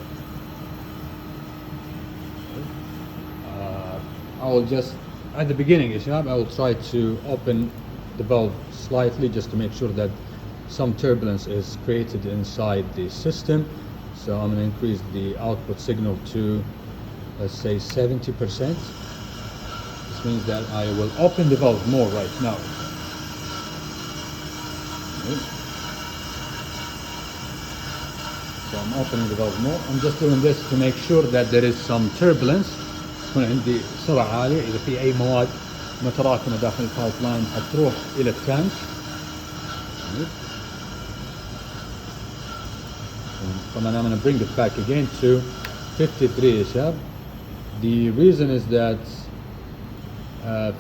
I will just, at the beginning, I will try to open the valve slightly just to make sure that some turbulence is created inside the system. So I'm going to increase the output signal to, let's say, 70%. This means that I will open the valve more right now. Okay. So I'm opening the valve more. I'm just doing this to make sure that there is some turbulence. تكون عندي سرعة عالية إذا في أي مواد متراكمة داخل البايب لاين هتروح إلى التانك. طبعا I'm going to bring it back again to 53 يا شباب. The reason is that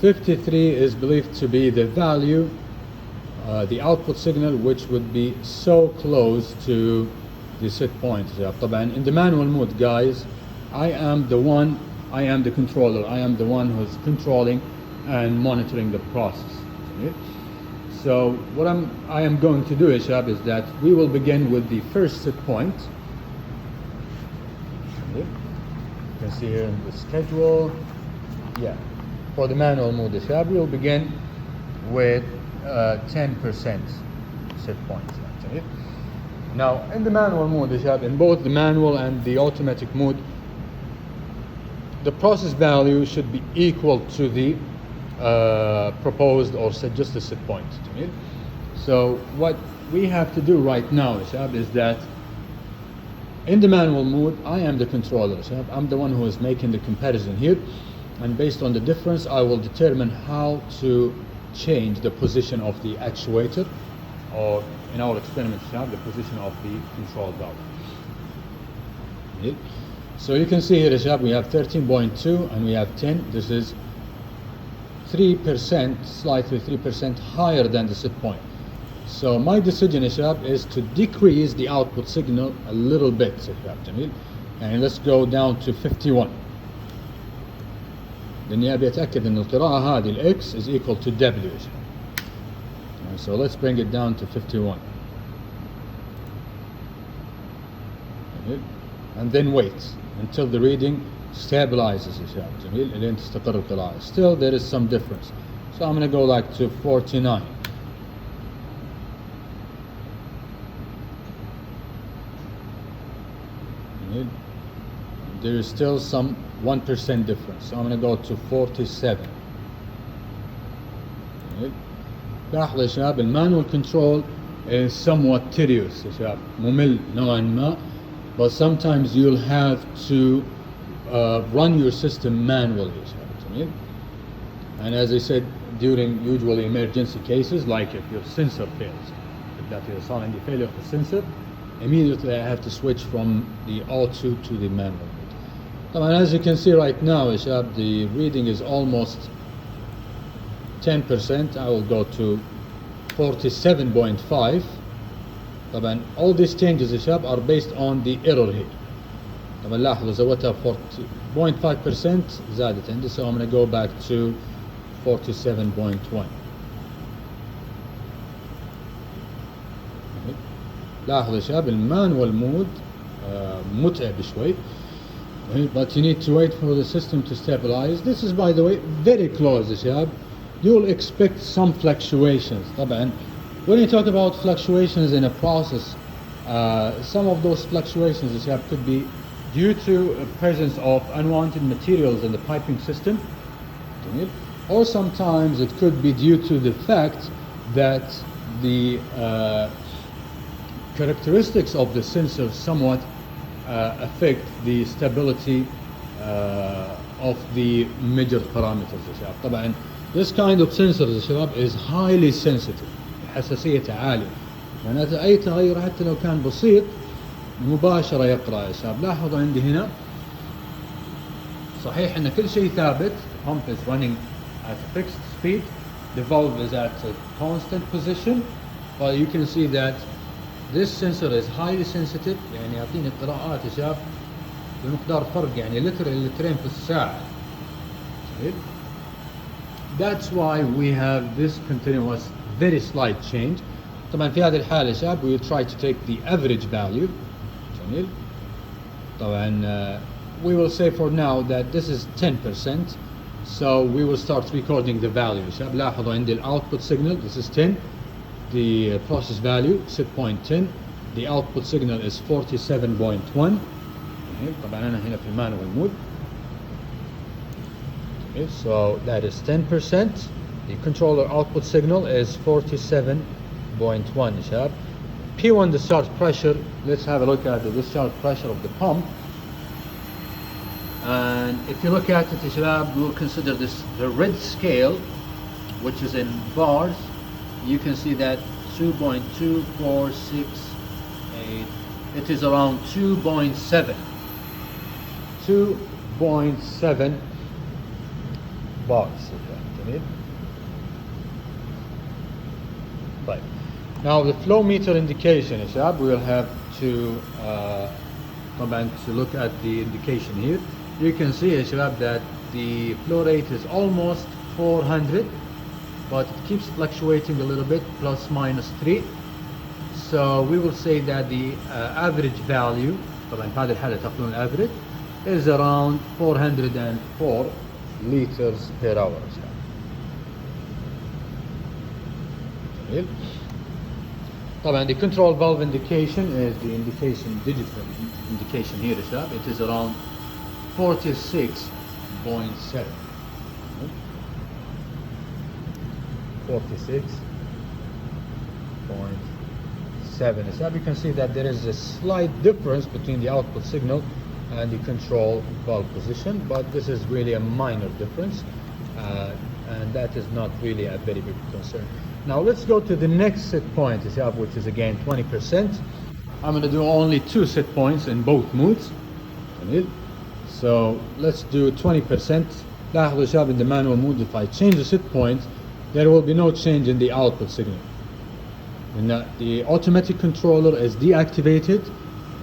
53 is believed to be the value, the output signal, which would be so close to the set point. طبعا in the manual mode, guys, I am the controller. I am the one who's controlling and monitoring the process. Okay? So what I am going to do, Ishab, is that we will begin with the first set point. Okay? You can see here in the schedule. Yeah. For the manual mode, Ishab, we will begin with 10% set point. Okay? Now, in the manual mode, Ishab, in both the manual and the automatic mode, the process value should be equal to the proposed or suggested set point. So what we have to do right now, Ishab, is that in the manual mode, I am the controller. Ishab. I'm the one who is making the comparison here, and based on the difference, I will determine how to change the position of the actuator, or in our experiment, Ishab, the position of the control valve. Okay. So you can see here, Ishab, we have 13.2 and we have 10. This is 3%, slightly 3% higher than the set point. So my decision, Ishab, is to decrease the output signal a little bit, Ishab, and let's go down to 51. لأني أبي أتأكد أن القراءة هذه ال X is equal to W. So let's bring it down to 51. And then wait until the reading stabilizes. Still there is some difference. So I'm going to go like to 49. There is still some 1% difference. So I'm going to go to 47. لاحظوا يا شباب المانوال كنترول is somewhat tedious يا شباب, ممل نوعا ما, but sometimes you'll have to run your system manually يا شباب. And as I said, during usually emergency cases, like if your sensor fails, that إذا صار عندي failure في السنسر immediately I have to switch from the auto to the manual. طبعا as you can see right now يا شباب the reading is almost 10%. I will go to 47.5. طبعا all these changes يا شباب are based on the error here. طبعا لاحظوا زودتها 40.5% زادت عندي, so I'm going to go back to 47.1. لاحظوا يا شباب المانوال مود متعب شوي, but you need to wait for the system to stabilize. This is by the way very close يا شباب. You'll expect some fluctuations. طبعا when you talk about fluctuations in a process, some of those fluctuations يا شباب could be due to a presence of unwanted materials in the piping system, or sometimes it could be due to the fact that the characteristics of the sensor somewhat affect the stability of the measured parameters يا شباب. طبعا this kind of sensor يا شباب is highly sensitive, حساسيته عالية, معناته أي تغير حتى لو كان بسيط مباشرة يقرأ يا شباب. لاحظوا عندي هنا صحيح ان كل شيء ثابت, pump is running at a fixed speed, the valve is at a constant position, but you can see that this sensor is highly sensitive, يعني يعطيني قراءات يا شباب بمقدار فرق يعني لتر إلى لترين في الساعة. That's why we have this continuous very slight change. طبعا في هذه الحالة يا شباب we will try to take the average value. جميل. طبعا we will say for now that this is 10%, so we will start recording the value. يا شباب لاحظوا عندي ال output signal, this is 10, the process value set point 10, the output signal is 47.1. طبعا أنا هنا في manual mode. Okay, so that is 10%. The controller output signal is 47.1 يا شباب. P1 discharge pressure, let's have a look at the discharge pressure of the pump. And if you look at it يا شباب, we'll consider this the red scale, which is in bars. You can see that 2.2468, it is around 2.7 bars. Right. Now the flow meter indication يا شباب, we will have to look at the indication here. You can see يا شباب that the flow rate is almost 400, but it keeps fluctuating a little bit, plus minus 3. So we will say that the average value, طبعا في هذه الحالة تأخذون average, is around 404 liters per hour. جميل. طبعا the control valve indication is the indication, digital indication here يا شباب. It is around 46.7. 46.7. So you can see that there is a slight difference between the output signal and the control valve position, but this is really a minor difference, and that is not really a very big concern. Now let's go to the next set point, which is again 20%. I'm going to do only 2 set points in both modes. So let's do 20%. لاحظوا شباب in the manual mode, if I change the set point, there will be no change in the output signal. When the automatic controller is deactivated,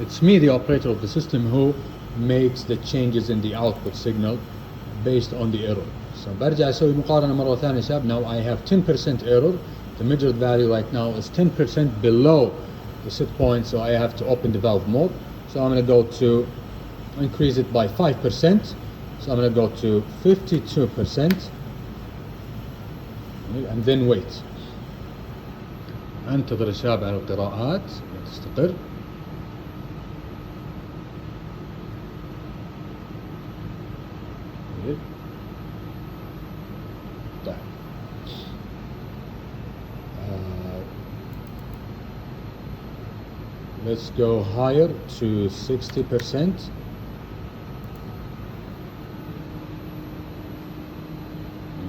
it's me, the operator of the system, who makes the changes in the output signal based on the error. So برجع أسوي مقارنة مرة ثانية شباب. Now I have 10% error. The measured value right now is 10% below the set point, so I have to open the valve mode. So I'm going to go to increase it by 5%. So I'm going to go to 52%. And then wait. انتظر الشباب على القراءات تستقر. طيب. Let's go higher to 60%.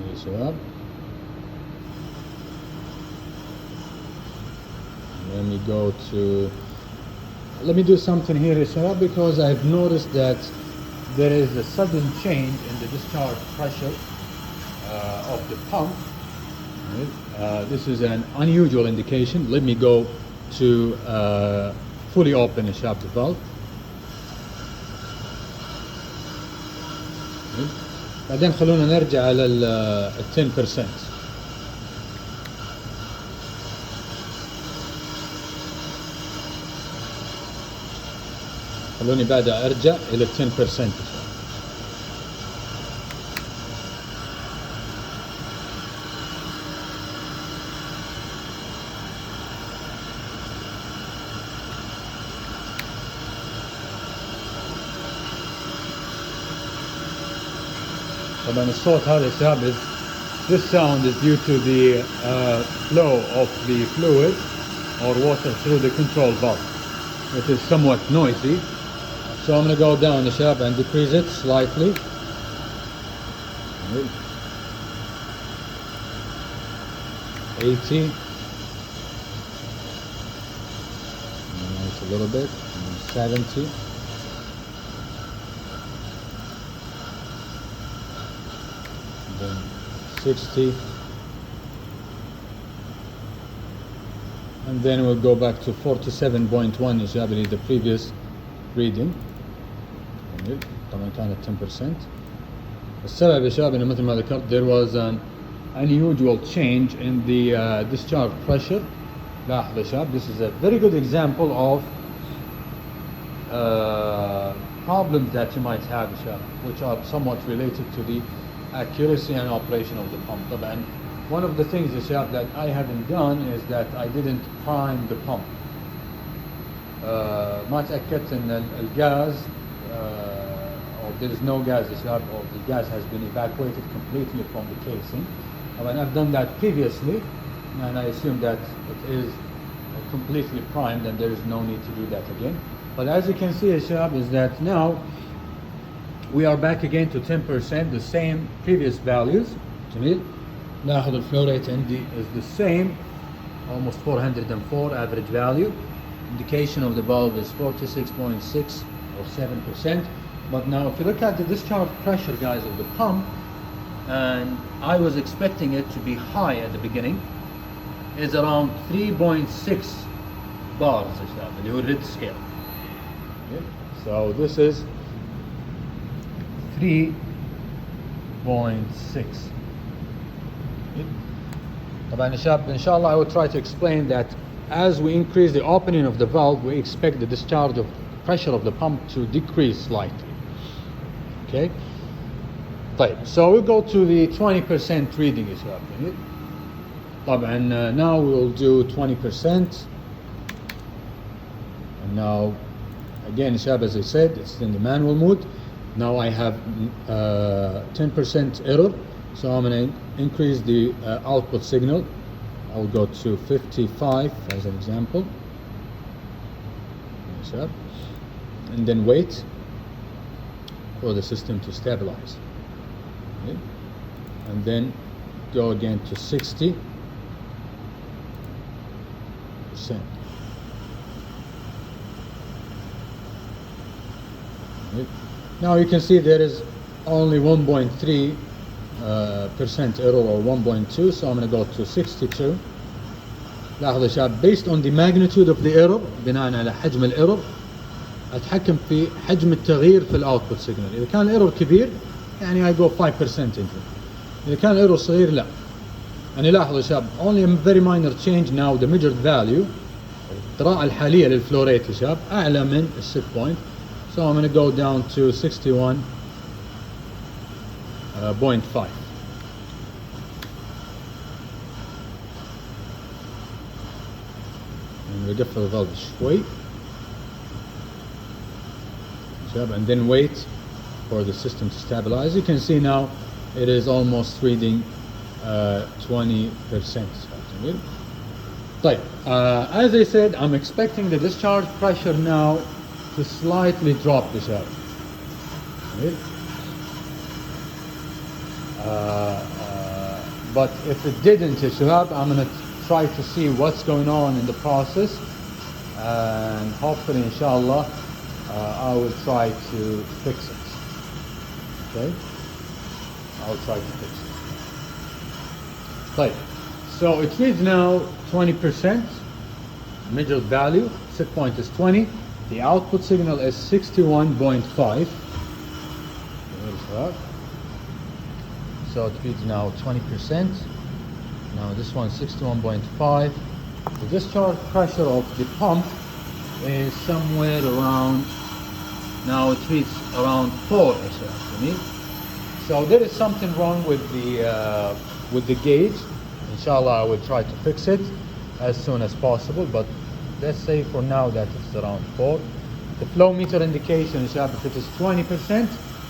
يا شباب. let me go to, let me do something here Shabab, because I've noticed that there is a sudden change in the discharge pressure of the pump. This is an unusual indication. Let me go to fully open the shaft valve. بعدين خلونا نرجع على ال 10%. خلوني بعد ارجع الى 10%. طبعا الصوت هذا شباب, this sound is due to the flow of the fluid or water through the control valve. It is somewhat noisy, so I'm going to go down the shaft and decrease it slightly. Right. 80. It's a little bit. 70. Then 60. And then we'll go back to 47.1 is the previous reading. طبعا كانت 10%. السبب يا شباب انه مثل ما ذكرت there was an unusual change in the discharge pressure. لاحظوا يا شباب, this is a very good example of problems that you might have يا شباب, which are somewhat related to the accuracy and operation of the pump. طبعا one of the things يا شباب that I haven't done is that I didn't prime the pump. ما تأكدت ان الغاز or there is no gas يا شباب, or the gas has been evacuated completely from the casing. طبعا I've done that previously and I assume that it is completely primed and there is no need to do that again. But as you can see يا شباب is that now we are back again to 10%, the same previous values. جميل. ناخذ الفلو rate عندي is the same, almost 404 average value. Indication of the valve is 46.6 or 7%. But now if you look at the discharge pressure guys of the pump, and I was expecting it to be high at the beginning, is around 3.6 bars اللي هو الريد scale. Okay. So this is 3.6. طبعا شباب ان شاء الله I will try to explain that as we increase the opening of the valve we expect the discharge of pressure of the pump to decrease slightly. Okay. طيب, so we'll go to the 20% reading يا شباب. طبعا now we'll do 20%. And now again يا شباب, as I said, it's in the manual mode. Now I have 10% error, so I'm going to increase the output signal. I'll go to 55 as an example. Yes, sir. And then wait for the system to stabilize. Okay. And then go again to 60%. Okay. Now you can see there is only 1.3% error or 1.2, so I'm going to go to 62. لاحظوا يا شباب, based on the magnitude of the error, بناء على حجم الايرور اتحكم في حجم التغيير في الاوتبوت سيجنال. اذا كان الايرور كبير يعني I go 5% into it. اذا كان الايرور صغير لا. يعني لاحظوا يا شباب, only a very minor change. Now the measured value, القراءة الحالية للفلو ريت يا شباب اعلى من الست بوينت. So I'm going to go down to 61.5. نقفل الفالف شوي and then wait for the system to stabilize. You can see now it is almost reading 20%. طيب, as I said, I'm expecting the discharge pressure now to slightly drop this out. But if it didn't, I'm going to try to see what's going on in the process, and hopefully inshallah I will try to fix it. Okay, I'll try to fix it. Right, so it reads now 20%, measured value, set point is 20, the output signal is 61.5. So it reads now 20%. Now this one 61.5. The discharge pressure of the pump is somewhere around, now it reads around 4 actually. So there is something wrong with the gauge. Inshallah I will try to fix it as soon as possible, but let's say for now that it's around 4. The flow meter indication is if it is 20%.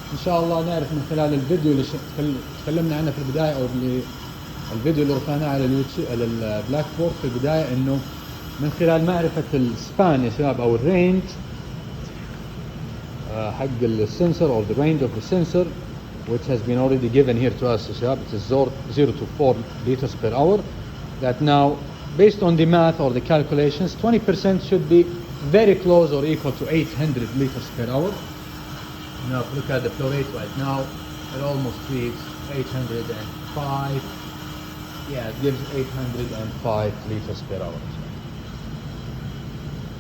ان شاء الله نعرف من خلال الفيديو اللي تكلمنا عنه في البدايه، او اللي الفيديو اللي رفعناه على اليوتيوب على البلاك بورد في البدايه، انه من خلال معرفه السبان يا شباب او الرينج حق السنسور او the range of the sensor which has been already given here to us يا شباب. It is 0 to 4 liters per hour. That now based on the math or the calculations 20% should be very close or equal to 800 liters per hour. Now if you look at the flow rate right now, it almost reaches 805. Yeah, it gives 805 liters per hour.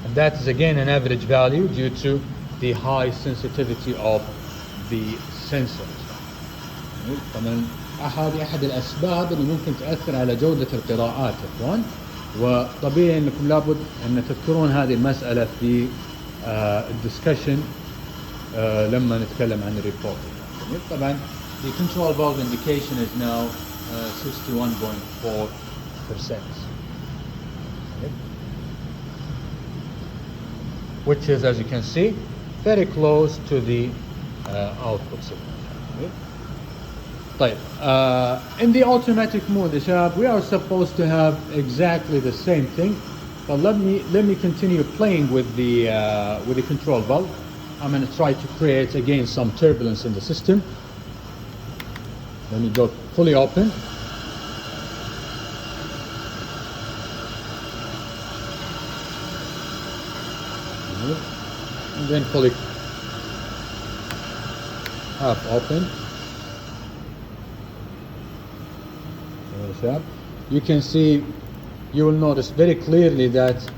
And that is again an average value due to the high sensitivity of the sensors. طبعا هذه احد الاسباب اللي ممكن تاثر على جوده القراءات يا اخوان، وطبيعي انكم لابد ان تذكرون هذه المساله في الدسكشن لما نتكلم عن الريبورت. طبعا the control valve indication is now 61.4%, which is, as you can see, very close to the output signal. طيب, in the automatic mode يا شباب, we are supposed to have exactly the same thing, but let me continue playing with the control valve. I'm going to try to create again some turbulence in the system. Let me go fully open. And then fully half open. You can see, you will notice very clearly that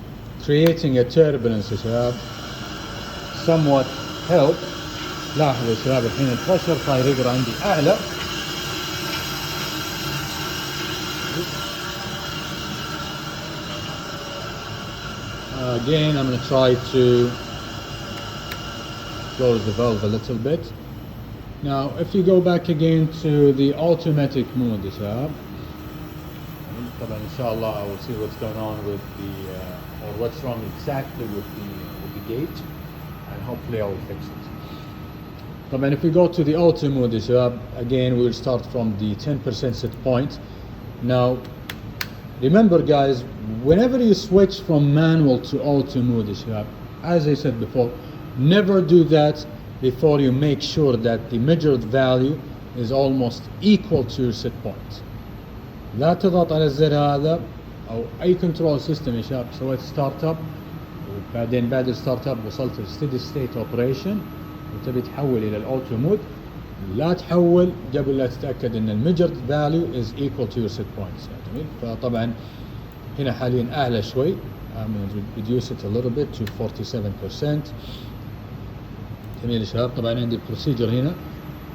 creating a turbulence somewhat help. لاحظوا يا شباب الحين البريشر صاير يقرا عندي اعلى. Again, I'm going to try to close the valve a little bit. Now, if you go back again to the automatic mode يا شباب, طبعا إن شاء الله I will see what's going on with the or what's wrong exactly with the gauge, and hopefully I will fix it. طبعا if we go to the auto mode يا شباب, again we'll start from the 10% set point. Now remember guys, whenever you switch from manual to auto mode يا شباب, as I said before, never do that before you make sure that the measured value is almost equal to your set point. لا تضغط على الزر هذا او اي كنترول سيستم يا شباب سويت ستارت اب وبعدين بعد الستارت اب وصلت الستيدي ستيت اوبريشن وتبي تحول الى الاوتو مود، لا تحول قبل لا تتاكد ان الميجرد فاليو از ايكوال تو يور سيت بوينتس. فطبعا هنا حاليا اعلى شوي. I'm going to reduce it a little bit to 47%. جميل يا شباب. طبعا عندي البروسيجر هنا.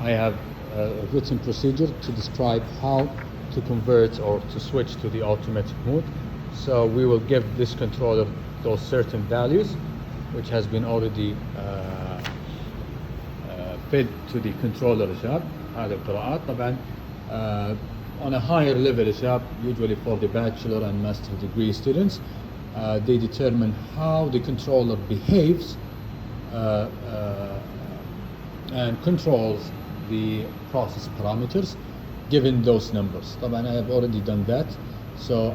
I have a written procedure to describe how to convert or to switch to the automatic mode. So we will give this controller those certain values which has been already fed to the controller يا شباب. هذه القراءات طبعا on a higher level يا شباب, usually for the bachelor and master degree students, they determine how the controller behaves and controls the process parameters given those numbers. طبعا I have already done that, so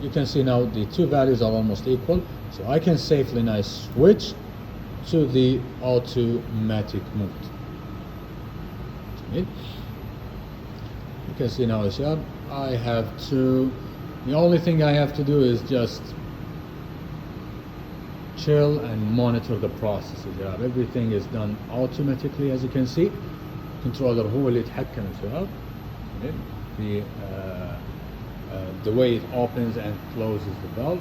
you can see now the two values are almost equal, so I can safely now switch to the automatic mode. You can see now يا شباب I have two The only thing I have to do is just chill and monitor the processes. Everything is done automatically, as you can see. Controller هو اللي يتحكم شباب في the way it opens and closes the valve.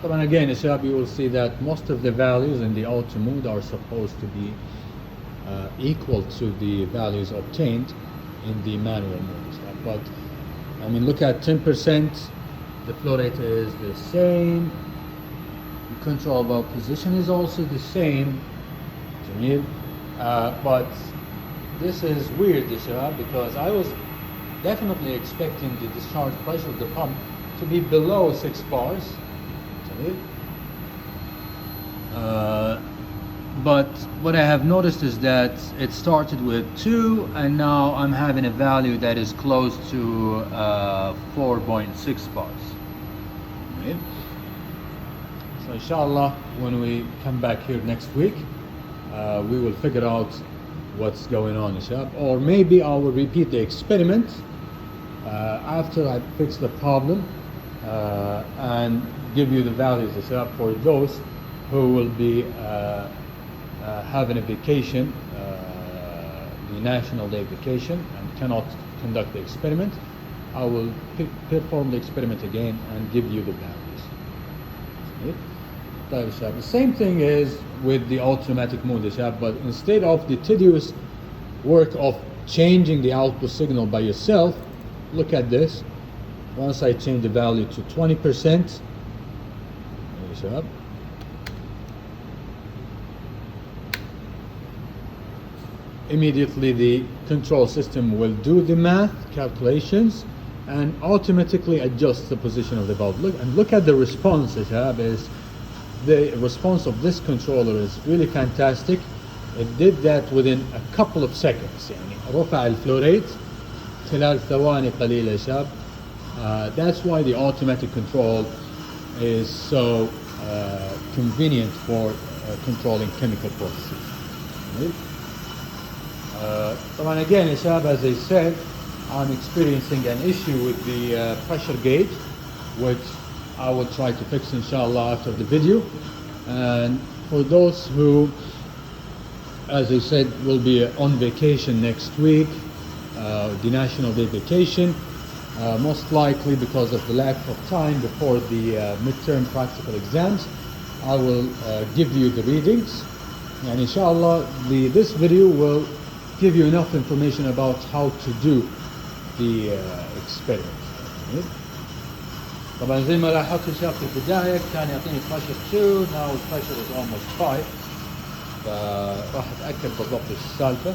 طبعا again شباب, you will see that most of the values in the auto mode are supposed to be equal to the values obtained in the manual mode. But I mean, look at 10%, the flow rate is the same, the control valve position is also the same. But this is weird because I was definitely expecting the discharge pressure of the pump to be below 6 bars. But what I have noticed is that it started with 2 and now I'm having a value that is close to 4.6 bars. So inshallah, when we come back here next week, we will figure out what's going on, or maybe I will repeat the experiment after I fix the problem and give you the values for those who will be having a vacation, the National Day vacation, and cannot conduct the experiment. I will perform the experiment again and give you the values. The same thing is with the automatic mode, but instead of the tedious work of changing the output signal by yourself, look at this. Once I change the value to 20%, immediately the control system will do the math calculations and automatically adjust the position of the valve. Look at the response. The response of this controller is really fantastic. It did that within a couple of seconds. رفع الفلو rate خلال ثواني قليلة يا شباب. That's why the automatic control is so convenient for controlling chemical processes. طبعا again يا شباب, as I said, I'm experiencing an issue with the pressure gauge, which I will try to fix inshallah after the video. And for those who, as I said, will be on vacation next week, the National Day vacation, most likely because of the lack of time before the midterm practical exams, I will give you the readings, and inshallah this video will give you enough information about how to do the experiment. طبعا زي ما لاحظت الشباب في البداية كان يعطيني pressure 2, now the pressure is almost 5, فراح اتأكد بالضبط ايش السالفة.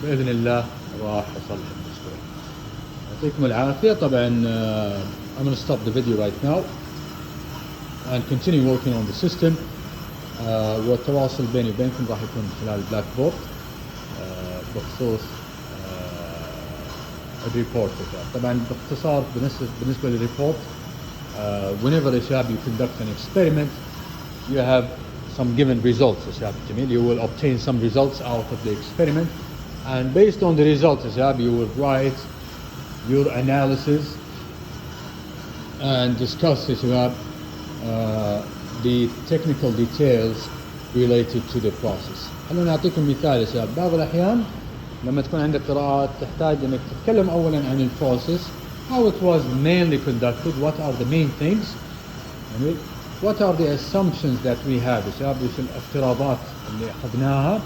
بإذن الله راح أصلح المشكلة. يعطيكم العافية. طبعا I'm going to stop the video right now and continue working on the system. والتواصل بيني وبينكم راح يكون خلال البلاك بورد بخصوص الريبورت. طبعا باختصار بالنسبة للريبورت, whenever you conduct an experiment, you have some given results. You will obtain some results out of the experiment, and based on the results you will write your analysis and discuss the technical details related to the process. خلونا نعطيكم مثال يا شباب. بعض الأحيان لما تكون عندك قراءات تحتاج انك تتكلم اولا عن البروسيس, how it was mainly conducted, what are the main things, what are the assumptions that we have يا شباب, وش الافتراضات اللي اخذناها,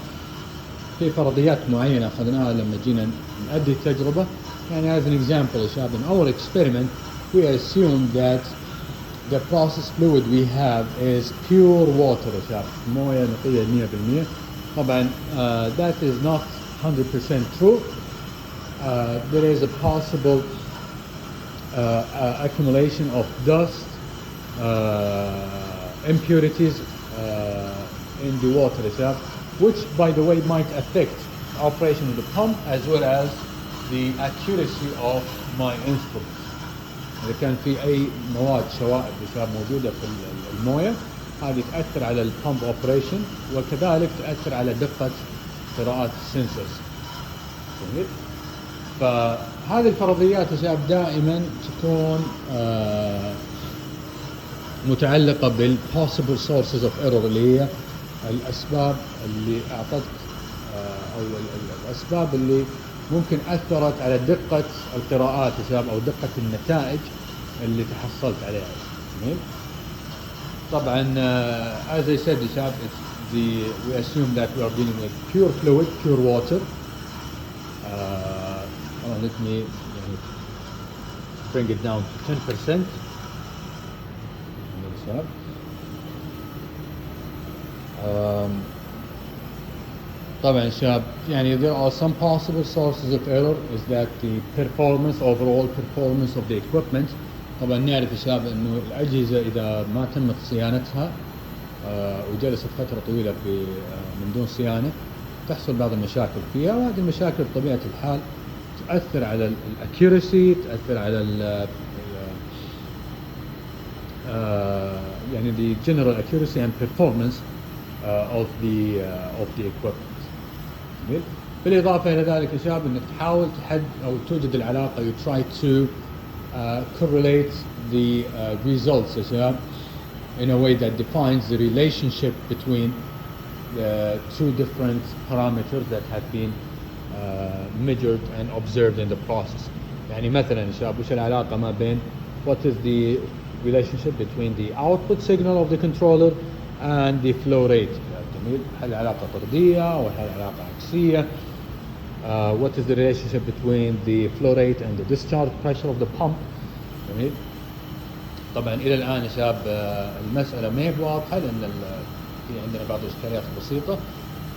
في فرضيات معينة اخذناها لما جينا نؤدي التجربة. يعني as an example يا شباب, in our experiment we assume that the process fluid we have is pure water يا شباب, موية نقية 100%. طبعا that is not 100% true. There is a possible accumulation of dust, impurities in the water itself, which by the way might affect operation of the pump as well as the accuracy of my instruments. إذا كان في أي مواد شوائب موجودة في الموية, هذه تأثر على البامب اوبريشن وكذلك تأثر على دقة قراءات السنسورز. فهذه الفرضيات يا شباب دائما تكون متعلقة بال possible sources of error اللي هي الأسباب اللي أعطتك أو الأسباب اللي ممكن أثرت على دقة القراءات يا شباب أو دقة النتائج اللي تحصلت عليها. جميل. طبعا as I said يا شباب we assume that we are dealing with pure fluid, pure water. Let me bring it down to 10%. طبعا شباب يعني there are some possible sources of error is that the performance, overall performance of the equipment. طبعا نعرف يا شباب انه الاجهزه اذا ما تمت صيانتها وجلست فتره طويله من دون صيانه تحصل بعض المشاكل فيها، وهذه المشاكل بطبيعه الحال تؤثر على الاكيورسي، تؤثر على يعني the general accuracy and performance of the equipment. بالإضافة إلى ذلك يا شباب إنك تحاول تحد أو توجد العلاقة you try to correlate the results يا شباب in a way that defines the relationship between the two different parameters that have been measured and observed in the process. يعني مثلا يا شباب وش العلاقة ما بين what is the relationship between the output signal of the controller and the flow rate. جميل. هل علاقة طردية أو هل علاقة عكسية؟ What is the relationship between the flow rate and the discharge pressure of the pump. جميل. طبعا إلى الآن يا شباب المسألة ما هي واضحة لأن في عندنا بعض الإشكاليات بسيطة.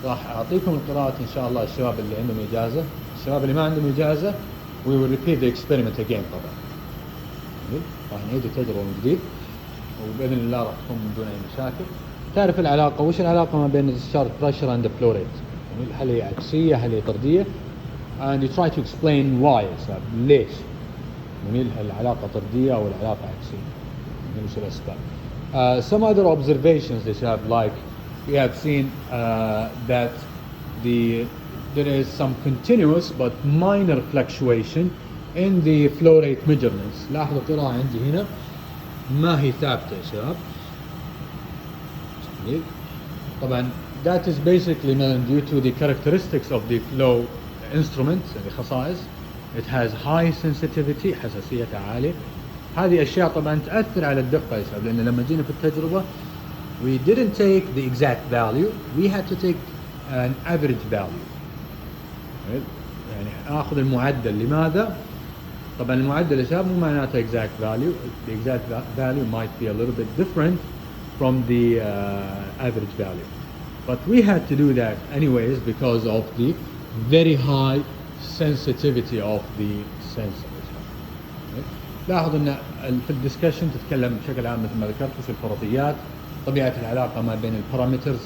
راح أعطيكم القراءات إن شاء الله الشباب اللي عندهم إجازة. الشباب اللي ما عندهم إجازة we will repeat the experiment again طبعا. جميل. راح نعيد التجربة من جديد وبإذن الله راح تكون من دون أي مشاكل. تعرف العلاقة وش العلاقة ما بين discharge pressure and the flow rate. هل هي عكسية هل هي طردية and you try to explain why ليش جميل العلاقة طردية أو العلاقة عكسية وش الأسباب. Some other observations يا شباب like we have seen that there is some continuous but minor fluctuation in the flow rate measurements. لاحظوا القراءة عندي هنا ما هي ثابتة يا شباب. طبعا that is basically due to the characteristics of the flow instrument يعني خصائص. it has high sensitivity حساسيتها عالية. هذه أشياء طبعا تأثر على الدقة يا شباب لأن لما جينا في التجربة we didn't take the exact value, we had to take an average value. يعني آخذ المعدل. لماذا؟ طبعا المعدل يا شباب مو معناته exact value. The exact value might be a little bit different from the average value, but we had to do that anyways because of the very high sensitivity of the sensor. لاحظ ان في الدسكشن تتكلم بشكل عام مثل ما ذكرت وش الفرضيات، طبيعة العلاقة ما بين البارامترز،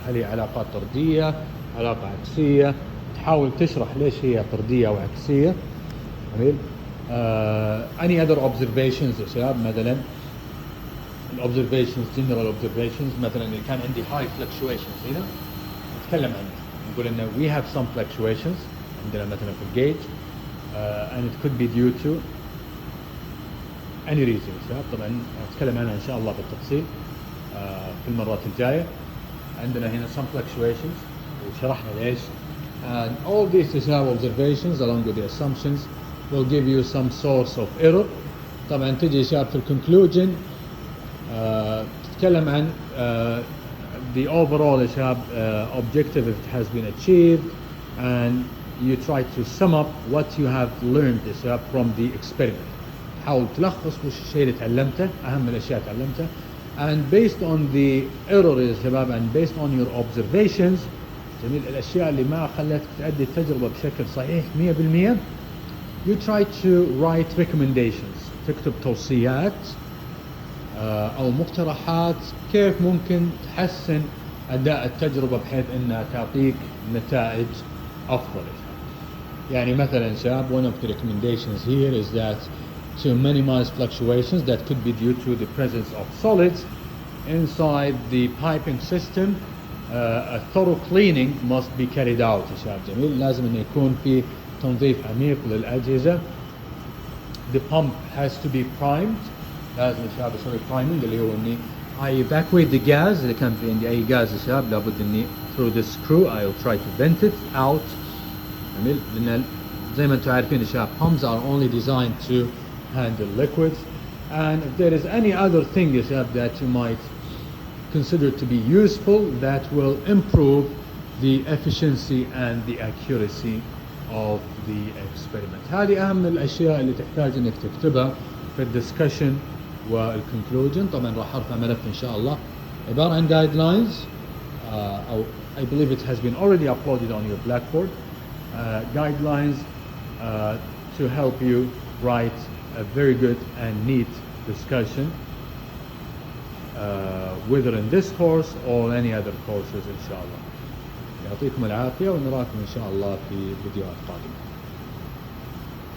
هل هي علاقات طردية علاقة عكسية، تحاول تشرح ليش هي طردية أو عكسية. جميل. any other observations يا شباب مثلا الobservations general observations مثلا اللي كان عندي high fluctuations هنا نتكلم عنها نقول إنه we have some fluctuations عندنا مثلا في الجيج and it could be due to any reason يا شباب. طبعا نتكلم عنها إن شاء الله بالتفصيل في المرات الجاية. عندنا هنا some fluctuations وشرحنا ليش and all these يا شباب observations along with the assumptions will give you some source of error. طبعا تجي يا شباب في الكونكلوجن تتكلم عن the overall يا شباب objective if it has been achieved and you try to sum up what you have learned يا شباب from the experiment. حاول تلخص وش الشيء اللي تعلمته أهم الأشياء تعلمتها and based on the error يا شباب and based on your observations جميل الأشياء اللي ما خلتك تؤدي التجربة بشكل صحيح 100% you try to write recommendations. تكتب توصيات أو مقترحات كيف ممكن تحسن أداء التجربة بحيث أنها تعطيك نتائج أفضل. يعني مثلا شباب one of the recommendations here is that to minimize fluctuations that could be due to the presence of solids inside the piping system a thorough cleaning must be carried out. يا شباب جميل لازم أن يكون في تنظيف عميق للأجهزة. The pump has to be primed. لازم يا شباب اسوي priming اللي هو اني I evacuate the gas. اذا كان في عندي اي غاز يا شباب لابد اني through the screw I'll try to vent it out. جميل. لان زي ما انتم عارفين يا شباب pumps are only designed to handle liquids, and if there is any other thing يا شباب that you might consider to be useful that will improve the efficiency and the accuracy of the experiment. هذه أهم الأشياء اللي تحتاج إنك تكتبها في الدiscussion والconclusion. طبعا راح أرفع ملف إن شاء الله عبارة عن guidelines. أو I believe it has been already uploaded on your blackboard. Guidelines to help you write a very good and neat discussion, whether in this course or any other courses إن شاء الله. يعطيكم العافية ونراكم إن شاء الله في فيديوهات قادمة.